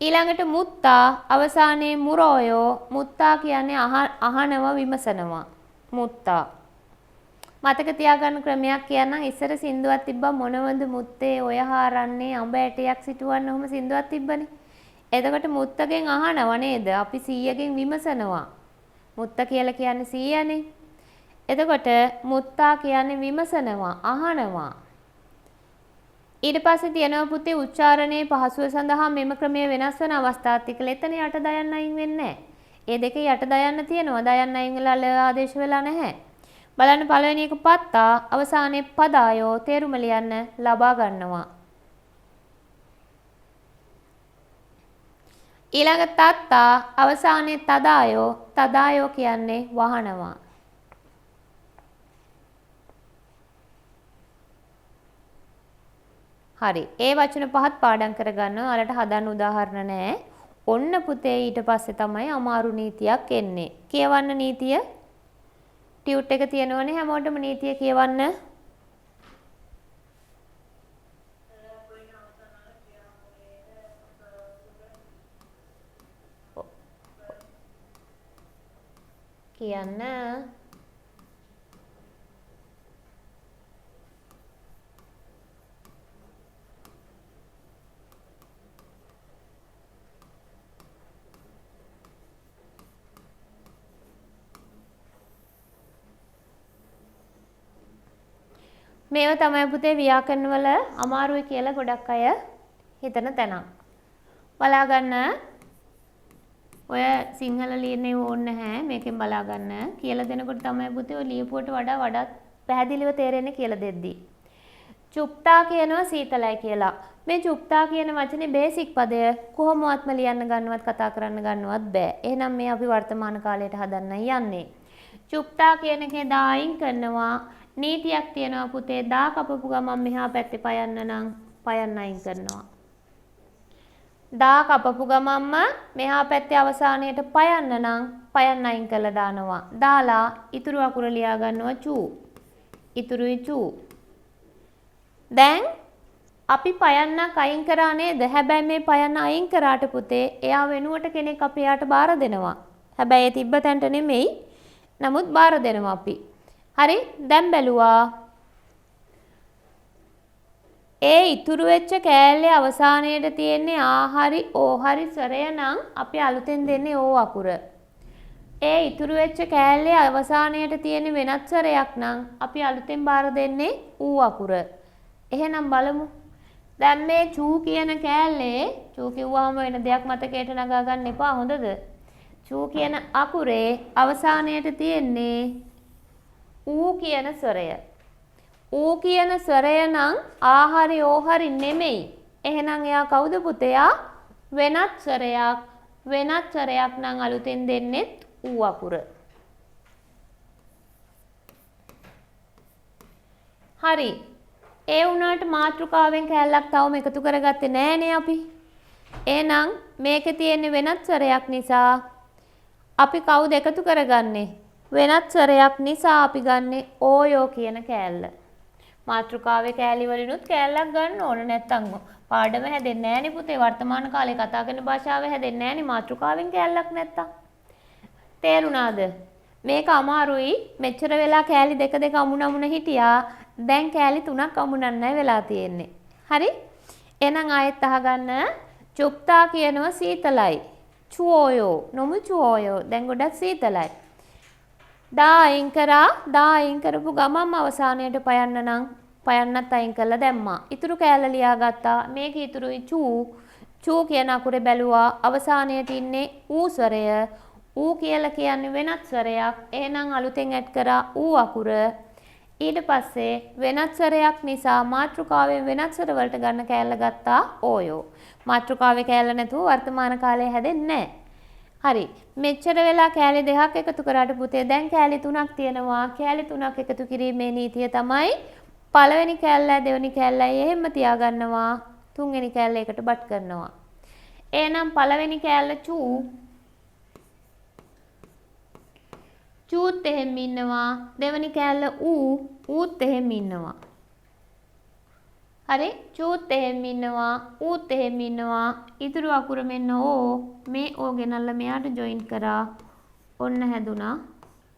S1: ඊළඟට මුත්තා අවසානයේ මුරෝයෝ. මුත්තා කියන්නේ අහනව විමසනවා. මුත්තා. මතක තියාගන්න ක්‍රමයක් කියන්නම්. ඉස්සර සින්දුවක් තිබ්බා මොනවද මුත්තේ ඔය හාරන්නේ අඹ ඇටයක් සිටුවන්න ඔහම සින්දුවක් තිබ්බනේ. එතකොට මුත්තගෙන් අහනව නේද? අපි 100කින් විමසනවා. මුත්ත කියලා කියන්නේ 100නේ. එතකොට මුත්තා කියන්නේ විමසනවා, අහනවා. ඊට පස්සේ තියෙනවා පුතේ උච්චාරණයේ පහසුව සඳහා මෙම ක්‍රමය වෙනස් වන අවස්ථාත් එක්ක එතන යට දයන්න අයින් වෙන්නේ නැහැ. ඒ දෙකේ යට දයන්න තියෙනවා. දයන්න අයින් වෙලා ල ආදේශ වෙලා නැහැ. බලන්න පළවෙනි එක පත්තා අවසානයේ පදායෝ තේරුම ලියන්න ලබා ගන්නවා. ඊළඟ තත්තා අවසානයේ තදායෝ කියන්නේ වහනවා. හරි. ඒ වචන පහත් පාඩම් කරගන්න. ඔයාලට හදන්න උදාහරණ නැහැ. ඔන්න පුතේ ඊට පස්සේ තමයි අමාරු නීතියක් එන්නේ. කියවන්න නීතිය. ටියුට් එක තියෙනවනේ හැමෝටම නීතිය කියවන්න. කියන්න. මේව තමයි පුතේ ව්‍යාකරණ වල අමාරුයි කියලා ගොඩක් අය හිතන තැනක්. බලා ගන්න. ඔය සිංහල ලියන්නේ ඕනේ නැහැ. මේකෙන් බලා ගන්න. කියලා දෙනකොට තමයි පුතේ ඔය ලියපුවට වඩා පැහැදිලිව තේරෙන්නේ කියලා දෙද්දි. චුප්තා කියනවා සීතලයි කියලා. මේ චුප්තා කියන වචනේ බේසික් පදය කොහොමවත්ම ලියන්න ගන්නවත් කතා කරන්න ගන්නවත් බෑ. එහෙනම් මේ අපි වර්තමාන කාලයට හදන්න යන්නේ. චුප්තා කියන එකේ දායින් කරනවා. නීතියක් තියෙනවා පුතේ දා කපපු ගමන් මෙහා පැත්තේ පයන්න නම් පයන්න අයින් කරනවා. දා කපපු ගමන්ම මෙහා පැත්තේ අවසානයේට පයන්න නම් පයන්න අයින් කරලා දානවා. දාලා ඉතුරු අකුර ලියා ගන්නවා චූ. ඉතුරුයි චූ. දැන් අපි පයන්නක් අයින් කරා නේද? හැබැයි මේ පයන්න අයින් කරාට පුතේ එයා වෙනුවට කෙනෙක් අපි යාට බාර දෙනවා. හැබැයි ඒ තිබ්බ තැනට නෙමෙයි. නමුත් බාර දෙනවා අපි. හරි දැන් බැලුවා ඒ ඉතුරු වෙච්ච කෑල්ලේ අවසානයේට තියෙන්නේ ආ හරි ඕ හරි ස්වරය නම් අපි අලුතෙන් දෙන්නේ ඕ අකුර. ඒ ඉතුරු වෙච්ච කෑල්ලේ අවසානයේට තියෙන වෙනත් ස්වරයක් නම් අපි අලුතෙන් බාර දෙන්නේ ඌ අකුර. එහෙනම් බලමු. දැන් මේ චූ කියන කෑල්ලේ චූ කිව්වම වෙන දෙයක් මතකයට නගා ගන්න එපා හොඳද? චූ කියන අකුරේ අවසානයේට තියෙන්නේ ඌ කියන ස්වරය. ඌ කියන ස්වරය නම් ආ හරි ඕ හරි නෙමෙයි. එහෙනම් එයා කවුද පුතේ? වෙනත් ස්වරයක්. වෙනත් ස්වරයක් නම් අලුතෙන් දෙන්නෙත් ඌ අකුර. හරි. ඒ වුණාට මාතෘකාවෙන් කැලලක් තවම එකතු කරගත්තේ නෑනේ අපි. එහෙනම් මේකේ තියෙන වෙනත් ස්වරයක් නිසා අපි කවුද එකතු කරගන්නේ? වෙනත් ස්වරයක් නිසා අපි ගන්නෙ ඕයෝ කියන කෑල්ල. මාතෘකාවේ කෑලි වලිනුත් කෑල්ලක් ගන්න ඕන නැත්තම් පාඩම හැදෙන්නේ නෑනේ පුතේ. වර්තමාන කාලේ කතා කරන භාෂාව හැදෙන්නේ නෑනේ මාතෘකාවෙන් කෑල්ලක් නැත්තම්. තේරුණාද? මේක අමාරුයි. මෙච්චර වෙලා කෑලි දෙක අමුණමුණ හිටියා. දැන් කෑලි 3ක් අමුණන්නයි වෙලා තියෙන්නේ. හරි? එහෙනම් ආයෙත් අහගන්න. චුප්තා කියනවා සීතලයි. චුෝයෝ නොමු චුෝයෝ. දැන් ගොඩක් සීතලයි. දා අයින් කරා. දා අයින් කරපු ගමන්ම අවසානයේට පයන්න නම් පයන්නත් අයින් කරලා දැම්මා. ඉතුරු කෑල්ල ලියාගත්තා. මේක ඉතුරුයි චූ. චූ කියන අකුරේ බැලුවා. අවසානයේට ඉන්නේ ඌ ස්වරය. ඌ කියලා කියන්නේ වෙනත් ස්වරයක්. එහෙනම් අලුතෙන් ඇඩ් කරා ඌ අකුර. ඊට පස්සේ වෙනත් ස්වරයක් නිසා මාතෘකාවෙන් වෙනත් ස්වර වලට ගන්න කෑල්ල ගත්තා ඕයෝ. මාතෘකාවේ කෑල්ල නැතුව වර්තමාන කාලයේ හැදෙන්නේ නැහැ. හරි. මෙච්චර වෙලා කෑලි දෙකක් එකතු කරාට පුතේ දැන් කෑලි 3ක් තියෙනවා. කෑලි 3ක් එකතු කිරීමේ නීතිය තමයි පළවෙනි කෑල්ලයි දෙවෙනි කෑල්ලයි එහෙම තියාගන්නවා. තුන්වෙනි කෑල්ල එකට බට් කරනවා. එහෙනම් පළවෙනි කෑල්ල චූ. චූත් එහෙම ඉන්නවා. දෙවෙනි කෑල්ල ඌ. ඌත් එහෙම ඉන්නවා. හරි චූත් එහෙම ඉන්නවා. ඌත් එහෙම ඉන්නවා. ඉතුරු අකුර මෙන්න ඕ. මේ ඕ ගෙනල්ලා මෙයාට ජොයින් කරා. ඔන්න හැදුනා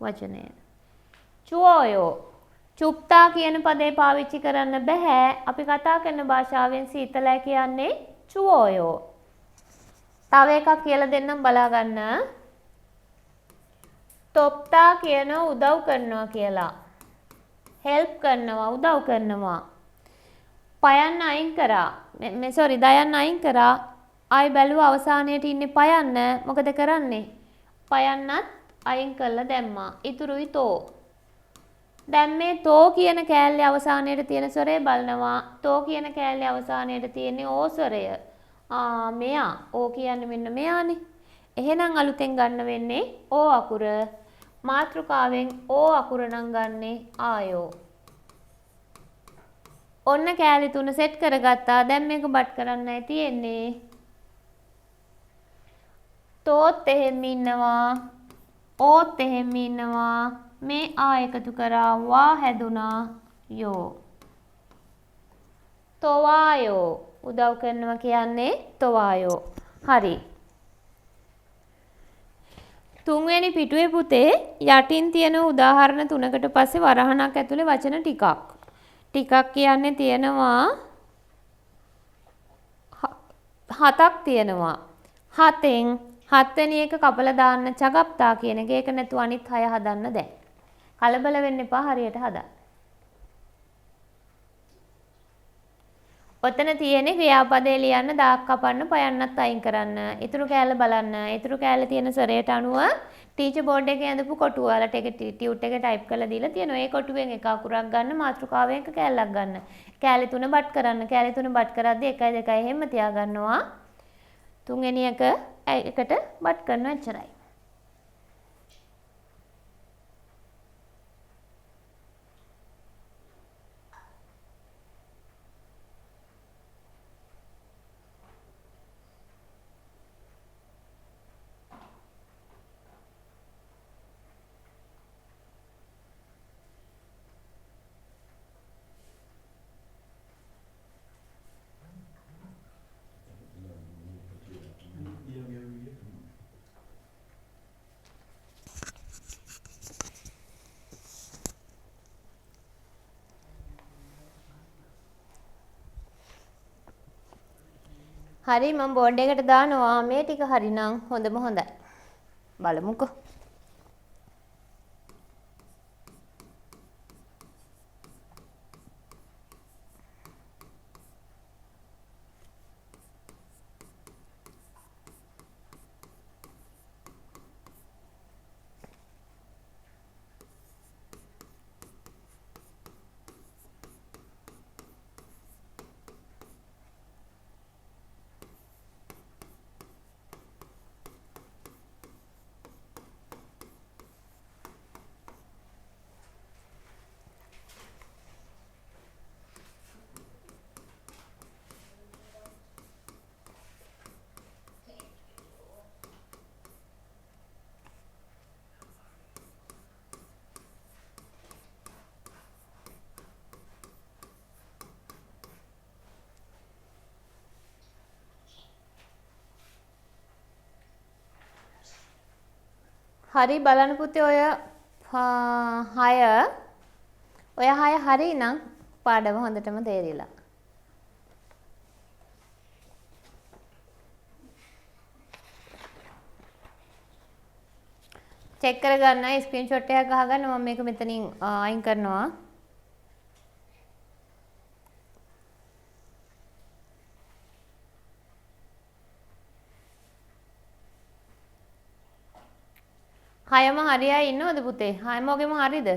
S1: වචනය. චුෝයෝ. චුප්තා කියන පදේ පාවිච්චි කරන්න බෑ. අපි කතා කරන භාෂාවෙන් සීතලයි කියන්නේ චුෝයෝ. තව එකක් කියලා දෙන්නම් බලා ගන්න. තොප්තා කියන උදව් කරනවා කියලා. හෙල්ප් කරනවා උදව් කරනවා. පයන්න අයින් කරා. දයන්න අයින් කරා. ආයි බැලුවා අවසානයේට ඉන්නේ පයන්න. මොකද කරන්නේ? පයන්නත් අයින් කරලා දැම්මා. ඉතුරුයි තෝ. දැන් මේ තෝ කියන කෑල්ලේ අවසානයේට තියෙන ස්වරය බලනවා. තෝ කියන කෑල්ලේ අවසානයේට තියෙන්නේ ඕ ස්වරය. මෙයා. ඕ කියන්නේ මෙන්න මෙයානේ. එහෙනම් අලුතෙන් ගන්න වෙන්නේ ඕ අකුර. මාතෘකාවෙන් ඕ අකුර නම් ගන්නේ ආයෝ. ඔන්න කෑලි 3 සෙට් කරගත්තා. දැන් මේක බට් කරන්නයි තියෙන්නේ. තෝත් එහෙම ඉන්නවා. ඕත් එහෙම ඉන්නවා. මේ ආ එකතු කරා වා හැදුනා යෝ. තොවායෝ. උදව් කරනවා කියන්නේ තොවායෝ. හරි. තුන්වෙනි පිටුවේ පුතේ යටින් තියෙන උදාහරණ 3කට පස්සේ වරහණක් ඇතුලේ වචන ටිකක්. ටිකක් කියන්නේ තියෙනවා 7ක් තියෙනවා. 7න් 7 වෙනි එක කපලා දාන්න චගප්තා කියන එක. ඒක නැතුව අනිත් 6 හදන්න දැන්. කලබල වෙන්න එපා, හරියට හදන්න. ඔතන තියෙන්නේ ක්‍රියාපදේ ලියන්න, දාක් කපන්න, පයන්නත් අයින් කරන්න. ඊතුරු කෑල්ල බලන්න. ඊතුරු කෑල්ල තියෙන සරයට අනුව ටීචර් බෝඩ් එකේ ඇඳපු කොටුව වලට ඒක ටියුට් එකේ ටයිප් කරලා දීලා තියෙනවා. ඒ කොටුවෙන් එක අකුරක් ගන්න, මාතෘකාවෙන් එක කෑල්ලක් ගන්න. කෑලි 3 බට් කරන්න. කෑලි 3 බට් කරද්දී 1 2 එහෙම තියා ගන්නවා. තුන්වෙනි එක එකට බට් කරනවා, එච්චරයි. හරි, මම බෝඩ් එකට දානවා. මේ ටික හරිනම් හොඳම හොඳයි. බලමුකෝ. හරි, බලන්න පුතේ ඔය 6 හරි නම් පාඩම හොඳටම තේරිලා. චෙක් කරගන්න, ස්ක්‍රීන්ෂොට් එකක් ගහගන්න. මම මේක මෙතනින් අයින් කරනවා. හයම හරියයි ඉන්නවද පුතේ? හැමෝගෙම හරිද?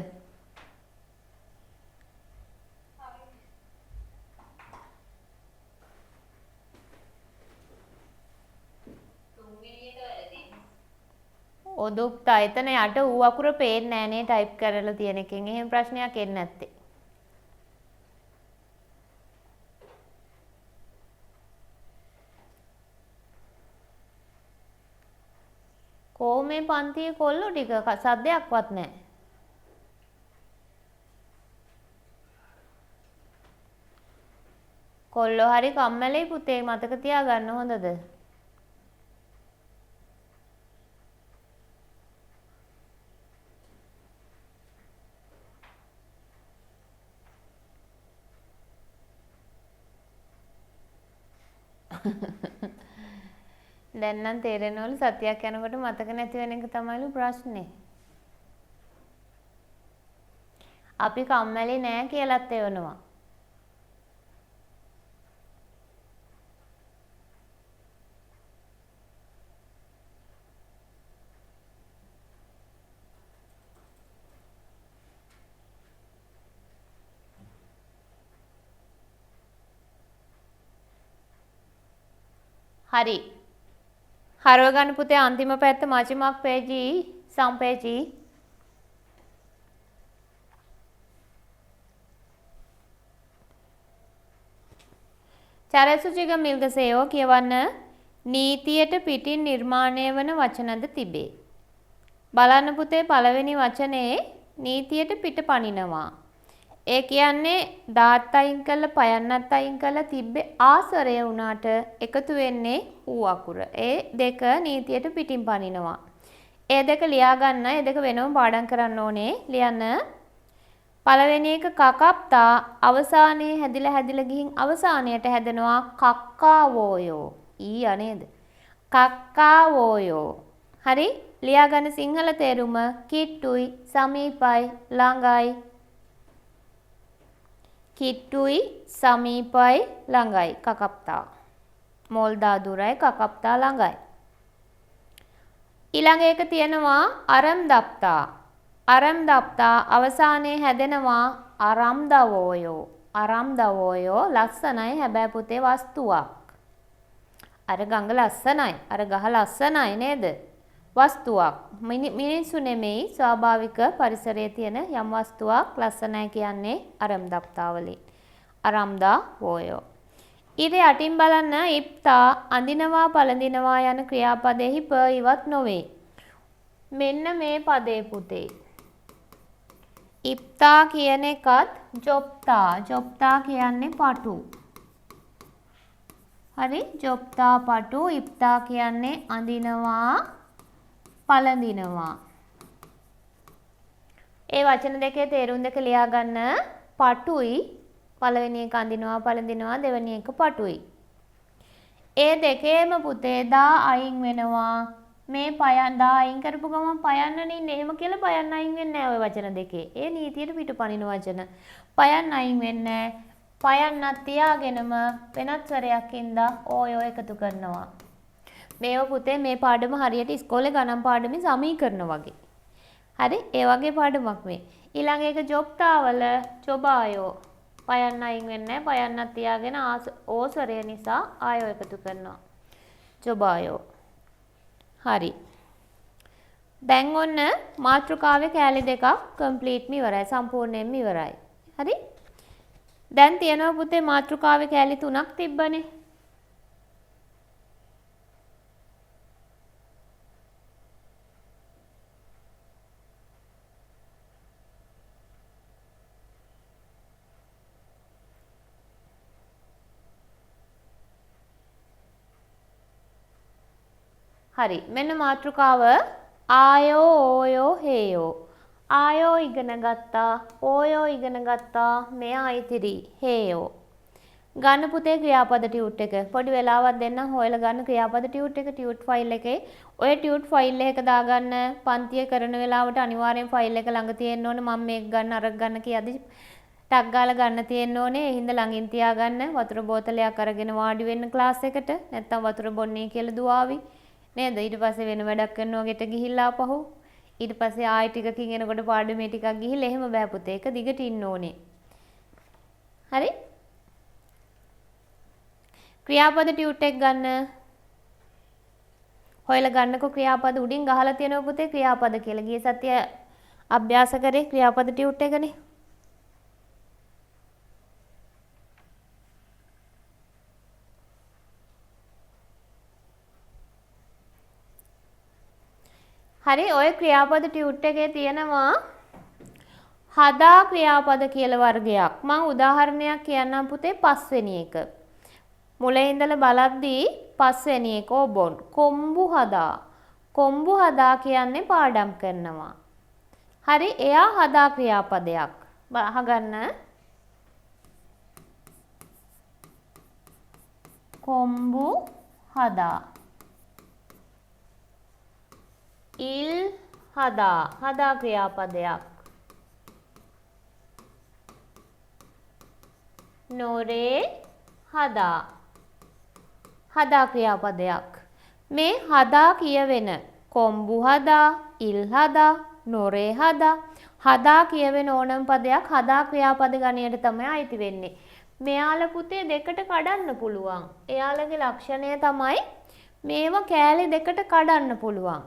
S1: ඔදුක්තා එතන යට ඌ අකුර පේන්නේ නෑනේ ටයිප් කරලා තියෙන එකෙන්. එහෙම ප්‍රශ්නයක් එන්නේ නැත්තේ. කොහොමේ පන්තියේ කොල්ලෝ ටික සද්දයක්වත් නැහැ. කොල්ලෝ හරි කම්මැලි පුතේ, මතක තියාගන්න හොඳද? දැන් නම් තේරෙනවලු සතියක් යනකොට මතක නැති වෙන එක තමයිලු ප්‍රශ්නේ. අපි කම්මැලි නෑ කියලාත් එවනවා. හරි. හරව ගන්න පුතේ අන්තිම පැත්ත මජ්ක්‍ධිමක් පේජී සම්පේජී. චරසුචිග මිල්ගසේයෝ කියවන්න නීතියට පිටින් නිර්මාණය වන වචනද තිබේ. බලන්න පුතේ පළවෙනි වචනේ නීතියට පිට පනිනවා. ඒ කියන්නේ දාත් අයින් කරලා පයන්නත් අයින් කරලා තිබ්බේ ආසරය වුණාට එකතු වෙන්නේ ඌ අකුර. ඒ දෙක නීතියට පිටින් පනිනවා. ඒ දෙක ලියා ගන්න. ඒ දෙක වෙනම පාඩම් කරන්න ඕනේ. ලියන්න. පළවෙනි එක කකප්තා අවසානයේ හැදිලා ගිහින් අවසානයට හැදෙනවා කක්කාවෝයෝ. ඊයා නේද? කක්කාවෝයෝ. හරි? ලියා ගන්න සිංහල තේරුම කිට්ටුයි සමීපයි ළඟයි. කිට්ටුයි සමීපයි ළඟයි කකප්තා. මොල් දාදුරයි කකප්තා ළඟයි. ඊළඟ එක තියෙනවා අරම් දප්තා. අරම් දප්තා අවසානයේ හැදෙනවා අරම් දවෝයෝ. අරම් දවෝයෝ ලස්සනයි හැබැයි පුතේ වස්තුවක්. අර ගඟ ලස්සනයි. අර ගහ ලස්සනයි නේද? වස්තුවක්. මිනිස්සු නෙමෙයි ස්වාභාවික පරිසරයේ තියෙන යම් වස්තුවක් ලස්සනයි කියන්නේ අරම් දප්තා වලින්. අරම්දා වෝයෝ. ඊට යටින් බලන්න ඉප්තා අඳිනවා පළඳිනවා යන ක්‍රියාපදෙහි ප ඉවත් නොවේ. මෙන්න මේ පදේ පුතේ. ඉප්තා කියන එකත් ජොප්තා. ජොප්තා කියන්නේ පටු. හරි? ජොප්තා පටු. ඉප්තා කියන්නේ අඳිනවා පළඳිනවා. ඒ වචන දෙකේ තේරුම් දෙක ලියා ගන්න. පටුයි පළවෙනි එක අඳිනවා පළඳිනවා දෙවෙනි එක පටුයි. ඒ දෙකේම පුතේ දා අයින් වෙනවා. මේ පයන් දා අයින් කරපු ගමන් පයන්නනේ ඉන්නේ. එහෙම කියලා පයන්න අයින් වෙන්නේ නැහැ ওই වචන දෙකේ. ඒ නීතියට පිටපනින වචන. පයන්න අයින් වෙන්නේ නැහැ. පයන්නත් තියාගෙනම වෙනත් ස්වරයක් ඉඳලා ඕයෝ එකතු කරනවා. මේව පුතේ මේ පාඩම හරියට ඉස්කෝලේ ගණන් පාඩමේ සමීකරණ වගේ. හරි? ඒ වගේ පාඩමක් මේ. ඊළඟ එක ජොබ්තාවල ජොබායෝ. පයන්න අයින් වෙන්නේ නැහැ. පයන්නත් තියාගෙන ඕස්වරය නිසා ආයෝ එකතු කරනවා. ජොබායෝ. හරි. දැන් ඔන්න මාතෘකාවේ කෑලි දෙකක් කම්ප්ලීට්ම ඉවරයි. සම්පූර්ණයෙන්ම ඉවරයි. හරි? දැන් තියෙනවා පුතේ මාතෘකාවේ කෑලි 3ක් තිබ්බනේ. හරි. මෙන්න මාතෘකාව ආයෝ ඕයෝ හේයෝ. ආයෝ ඉගෙන ගත්තා. ඕයෝ ඉගෙන ගත්තා. මෙයා ඉතිරි. හේයෝ. ගන්න පුතේ ක්‍රියාපද ටියුට් එක. පොඩි වෙලාවක් දෙන්නම් හොයලා ගන්න ක්‍රියාපද ටියුට් එක ටියුට් ෆයිල් එකේ. ඔය ටියුට් ෆයිල් එක දාගන්න. පන්තිය කරන වෙලාවට අනිවාර්යෙන් ෆයිල් එක ළඟ තියෙන්න ඕනේ. මම මේක ගන්න අරක් ගන්න කියද්දි ටක් ගාලා ගන්න තියෙන්න ඕනේ. ඒ හින්දා ළඟින් තියාගන්න. වතුර බෝතලයක් අරගෙන වාඩි වෙන්න ක්ලාස් එකට. නැත්තම් වතුර බොන්නේ කියලා දුවාවි. නේද? ඊට පස්සේ වෙන වැඩක් කරනවා ගෙට ගිහිල්ලා ආපහු. ඊට පස්සේ ආයෙ ටිකකින් එනකොට පාඩමේ ටිකක් ගිහිල්ලා එහෙම බෑ පුතේ. ඒක දිගට ඉන්න ඕනේ. හරි? ක්‍රියාපද ටියුට් එක ගන්න. හොයලා ගන්නකො ක්‍රියාපද උඩින් ගහලා තියෙනවා පුතේ ක්‍රියාපද කියලා. ගිය සතිය අභ්‍යාස කරේ ක්‍රියාපද ටියුට් එකනේ. හරි ඔය ක්‍රියාපද ටියුට් එකේ තියෙනවා හදා ක්‍රියාපද කියලා වර්ගයක්. මම උදාහරණයක් කියන්නම් පුතේ පස්වෙනි එක. මුලින් ඉඳලා බලද්දී පස්වෙනි එක ඔබොන් කොම්බු හදා. කොම්බු හදා කියන්නේ පාඩම් කරනවා. හරි එයා හදා ක්‍රියාපදයක්. අහගන්න. කොම්බු හදා. ඉල් හදා. හදා ක්‍රියාපදයක්. නොරේ හදා. හදා ක්‍රියාපදයක්. මේ හදා කියවෙන කොම්බු හදා, ඉල් හදා, නොරේ හදා, හදා කියවෙන ඕනම පදයක් හදා ක්‍රියාපද ගණයට තමයි අයිති වෙන්නේ. මෙයාලා පුතේ දෙකට කඩන්න පුළුවන්. එයාලගේ ලක්ෂණය තමයි මේවා කෑලි දෙකට කඩන්න පුළුවන්.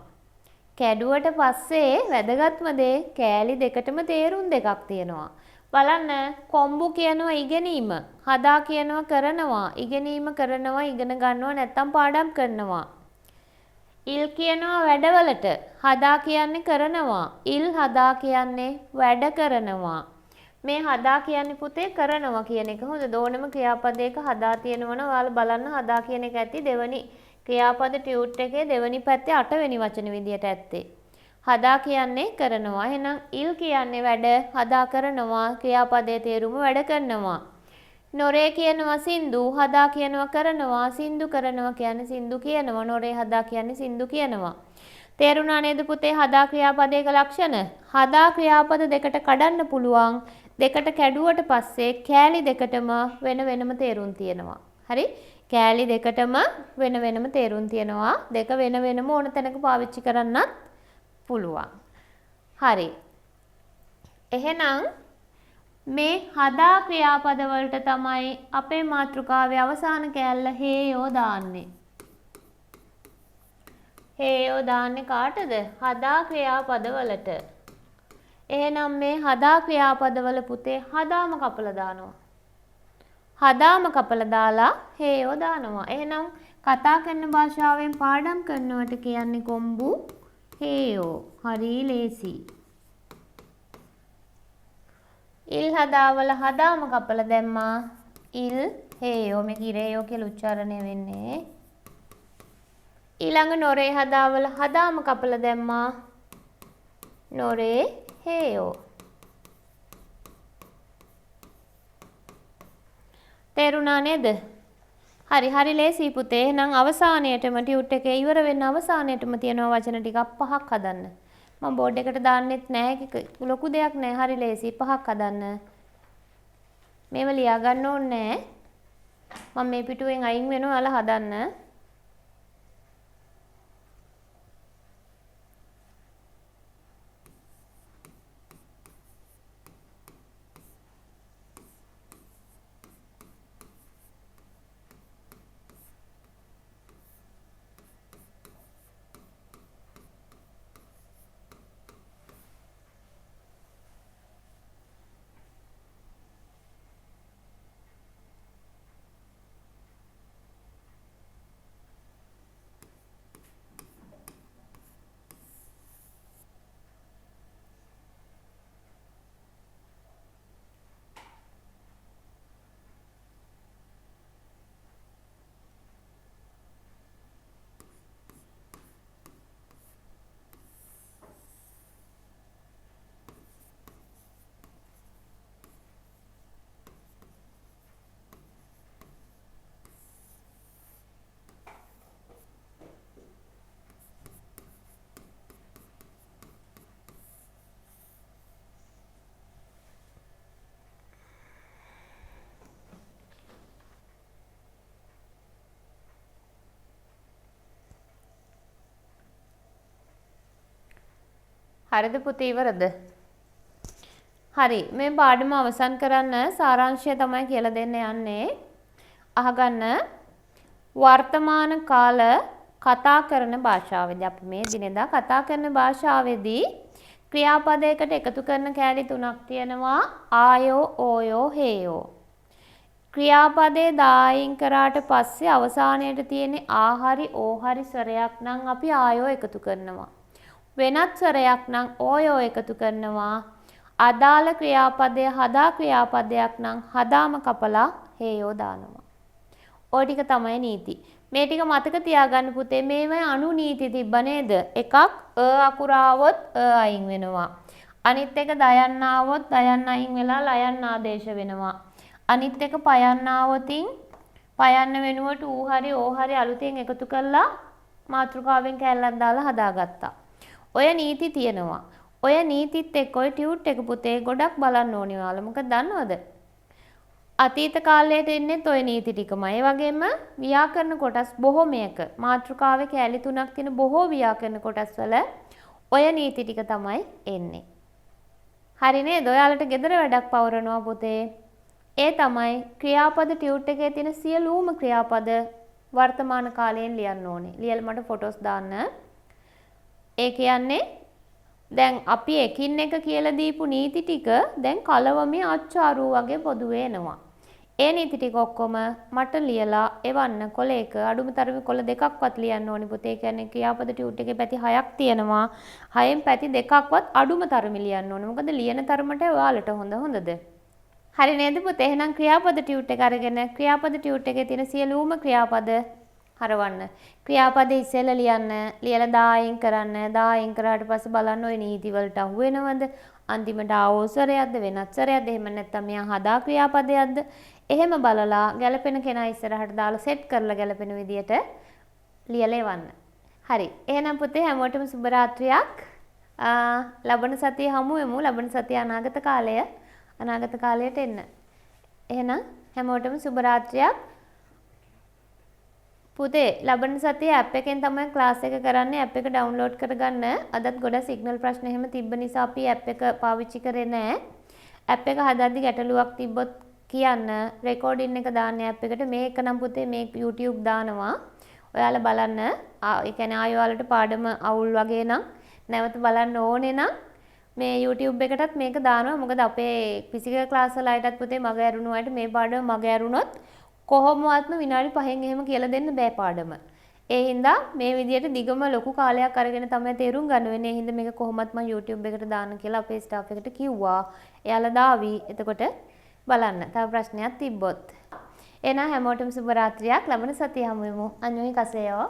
S1: කැඩුවට පස්සේ වැදගත්ම දේ කෑලි දෙකටම තේරුම් දෙකක් තියෙනවා. බලන්න කොම්බු කියනවා ඉගෙනීම, හදා කියනවා කරනවා, ඉගෙනීම කරනවා ඉගෙන ගන්නවා නැත්තම් පාඩම් කරනවා. ඉල් කියනවා වැඩවලට, හදා කියන්නේ කරනවා, ඉල් හදා කියන්නේ වැඩ කරනවා. මේ හදා කියන්නේ පුතේ කරනවා කියන එක. හොඳ ඕනම ක්‍රියාපදයක හදා තියෙනවනම් ඔයාලා බලන්න හදා කියන එක ඇති දෙවනි ක්‍රියාපද ටියුට් එකේ දෙවනි පැත්තේ 8 වෙනි වචන විදියට ඇත්තේ. හදා කියන්නේ කරනවා. එහෙනම් ඉල් කියන්නේ වැඩ, හදා කරනවා, ක්‍රියාපදයේ තේරුම වැඩ කරනවා. නොරේ කියනවා සින්දු, හදා කියනවා කරනවා, සින්දු කරනවා කියන්නේ සින්දු කියනවා, නොරේ හදා කියන්නේ සින්දු කියනවා. තේරුණා නේද පුතේ හදා ක්‍රියාපදයක ලක්ෂණ? හදා ක්‍රියාපද දෙකට කඩන්න පුළුවන්. දෙකට කැඩුවට පස්සේ කෑලි දෙකටම වෙන වෙනම තේරුම් තියෙනවා. හරි? කෑලි දෙකටම වෙන වෙනම තේරුම් තියෙනවා. දෙක වෙන වෙනම ඕන තැනක පාවිච්චි කරන්නත් පුළුවන්. හරි. එහෙනම් මේ හදා ක්‍රියාපද වලට තමයි අපේ මාතෘකාවේ අවසාන කෑල්ල හේයෝ දාන්නේ. හේයෝ දාන්නේ කාටද? හදා ක්‍රියාපද වලට. එහෙනම් මේ හදා ක්‍රියාපද වල පුතේ හදාම කපලා දානවා. හදාම කපලා දාලා හේයෝ දානවා. එහෙනම් කතා කරන භාෂාවෙන් පාඩම් කරනවට කියන්නේ කොම්බු හේයෝ. හරි ලේසි. ඉල් හදාවල හදාම කපලා දැම්මා. ඉල් හේයෝ මේ ගිරේයෝ කියලා උච්චාරණය වෙන්නේ. ඊළඟ නොරේ හදාවල හදාම කපලා දැම්මා. නොරේ හේයෝ. තේරුණා නේද? හරි ලේසි පුතේ. එහෙනම් අවසානයේටම ටියුට් එකේ ඉවර වෙන්න අවසානයේටම තියෙනවා වචන ටිකක් 5ක් හදන්න. මම බෝඩ් එකට දාන්නෙත් නැහැ. ලොකු දෙයක් නැහැ. හරි ලේසි 5ක් හදන්න. මේව ලියා ගන්න ඕනේ නැහැ. මම මේ පිටුවෙන් අයින් වෙනවා. ඔයාලා හදන්න. හරිද පුතේ ඉවරද? හරි මේ පාඩම අවසන් කරන්න සාරාංශය තමයි කියලා දෙන්න යන්නේ. අහගන්න වර්තමාන කාල කතා කරන භාෂාවේදී අපි මේ දිනෙදා කතා කරන භාෂාවේදී ක්‍රියාපදයකට එකතු කරන කෑලි තුනක් තියෙනවා. ආයෝ, ඕයෝ, හේයෝ. ක්‍රියාපදේ දායින් කරාට පස්සේ අවසානයේට තියෙන ආහරි ඕහරි ස්වරයක් නම් අපි ආයෝ එකතු කරනවා. වෙනත් ස්වරයක් නම් ඕයෝ එකතු කරනවා. අදාළ ක්‍රියාපදය හදා ක්‍රියාපදයක් නම් හදාම කපලා හේයෝ දානවා. ඔය ටික තමයි නීති. මේ ටික මතක තියාගන්න පුතේ. මේවයි අනු නීති තිබ්බ නේද? එකක් අකුර ආවොත් අයින් වෙනවා. අනිත් එක දයන්න ආවොත් දයන්න අයින් වෙලා ලයන්න ආදේශ වෙනවා. අනිත් එක පයන්න ආවොතින් පයන්න වෙනුවට ඌ හරි ඕ හරි අලුතෙන් එකතු කරලා මාතෘකාවෙන් කැලලක් දාලා හදාගත්තා. ඔය නීති තියෙනවා. ඔය නීතිත් එක්ක ඔය ටියුට් එක පුතේ ගොඩක් බලන්න ඕනි ඔයාලා. මොකද දන්නවද? අතීත කාලයට එන්නේත් ඔය නීති ටිකමයි. ඒ වගේම ව්‍යාකරණ කොටස් බොහොමයක මාතෘකාවේ කැලි තුනක් තියෙන බොහෝ ව්‍යාකරණ කොටස් වල ඔය නීති ටික තමයි එන්නේ. හරි නේද? ඔයාලට ගෙදර වැඩක් පවරනවා පුතේ. ඒ තමයි ක්‍රියාපද ටියුට් එකේ තියෙන සියලුම ක්‍රියාපද වර්තමාන කාලයෙන් ලියන්න ඕනේ. ලියලා මට ෆොටෝස් දාන්න. ඒ කියන්නේ දැන් අපි එකින් එක කියලා දීපු නීති ටික දැන් කලවමේ අච්චාරු වගේ පොදුවේ එනවා. ඒ නීති ටික ඔක්කොම මට ලියලා එවන්න කොළ එක අඩුම තරමේ කොළ දෙකක්වත් ලියන්න ඕනි පුතේ. ඒ කියන්නේ ක්‍රියාපද ටියුට් එකේ පැති 6ක් තියෙනවා. 6න් පැති දෙකක්වත් අඩුම තරමේ ලියන්න ඕනේ. මොකද ලියන තරමට ඔයාලට හොඳද? හරි නේද පුතේ? එහෙනම් ක්‍රියාපද ටියුට් එක අරගෙන ක්‍රියාපද ටියුට් එකේ තියෙන සියලුම ක්‍රියාපද හරවන්න. ක්‍රියාපද ඉස්සෙල්ලා ලියන්න. ලියලා දායෙන් කරන්න. දායෙන් කරාට පස්සේ බලන්න ওই නීති වලට අහු වෙනවද? අන්තිමට ආවෝසරයක්ද වෙනත් සරයක්ද? එහෙම නැත්නම් මෙයා හදා ක්‍රියාපදයක්ද? එහෙම බලලා ගැලපෙන කෙනා ඉස්සරහට දාලා සෙට් කරලා ගැලපෙන විදියට ලියලා එවන්න. හරි. එහෙනම් පුතේ හැමෝටම සුබ රාත්‍රියක්. ලබන සතියේ හමු වෙමු. ලබන සතියේ අනාගත කාලයට එන්න. එහෙනම් හැමෝටම සුබ රාත්‍රියක්. පුතේ ලබන සතියේ ඇප් එකෙන් තමයි ක්ලාස් එක කරන්නේ. ඇප් එක ඩවුන්ලෝඩ් කරගන්න. අදත් ගොඩක් සිග්නල් ප්‍රශ්න එහෙම තිබ්බ නිසා අපි ඇප් එක පාවිච්චි කරේ නැහැ. ඇප් එක හදද්දි ගැටලුවක් තිබ්බොත් කියන්න. රෙකෝඩින් එක දාන්න ඇප් එකට. මේක නම් පුතේ මේ YouTube දානවා. ඔයාලා බලන්න. ඒ කියන්නේ ආයෙ ඔයාලට පාඩම අවුල් වගේ නම් නැවත බලන්න ඕනේ නම් මේ YouTube එකටත් මේක දානවා. මොකද අපේ ෆිසිකල් ක්ලාස් වල අයටත් පුතේ මග ඇරුණු අයට මේ පාඩම මග ඇරුණොත් කොහොමවත්ම විනාඩි 5න් එහෙම කියලා දෙන්න බෑ පාඩම. ඒ හින්දා මේ විදියට දිගම ලොකු කාලයක් අරගෙන තමයි තේරුම් ගන්න වෙන්නේ. ඒ හින්දා මේක කොහොමත් මම YouTube එකට දාන්න කියලා අපේ ස්ටාෆ් එකට කිව්වා. එයාලා දාවි. එතකොට බලන්න. තව ප්‍රශ්නයක් තිබ්බොත්. එහෙනම් හැමෝටම සුබ රාත්‍රියක්. ලබන සතියේ හමු වෙමු. අන්‍යෝන්‍ය කසයෝ.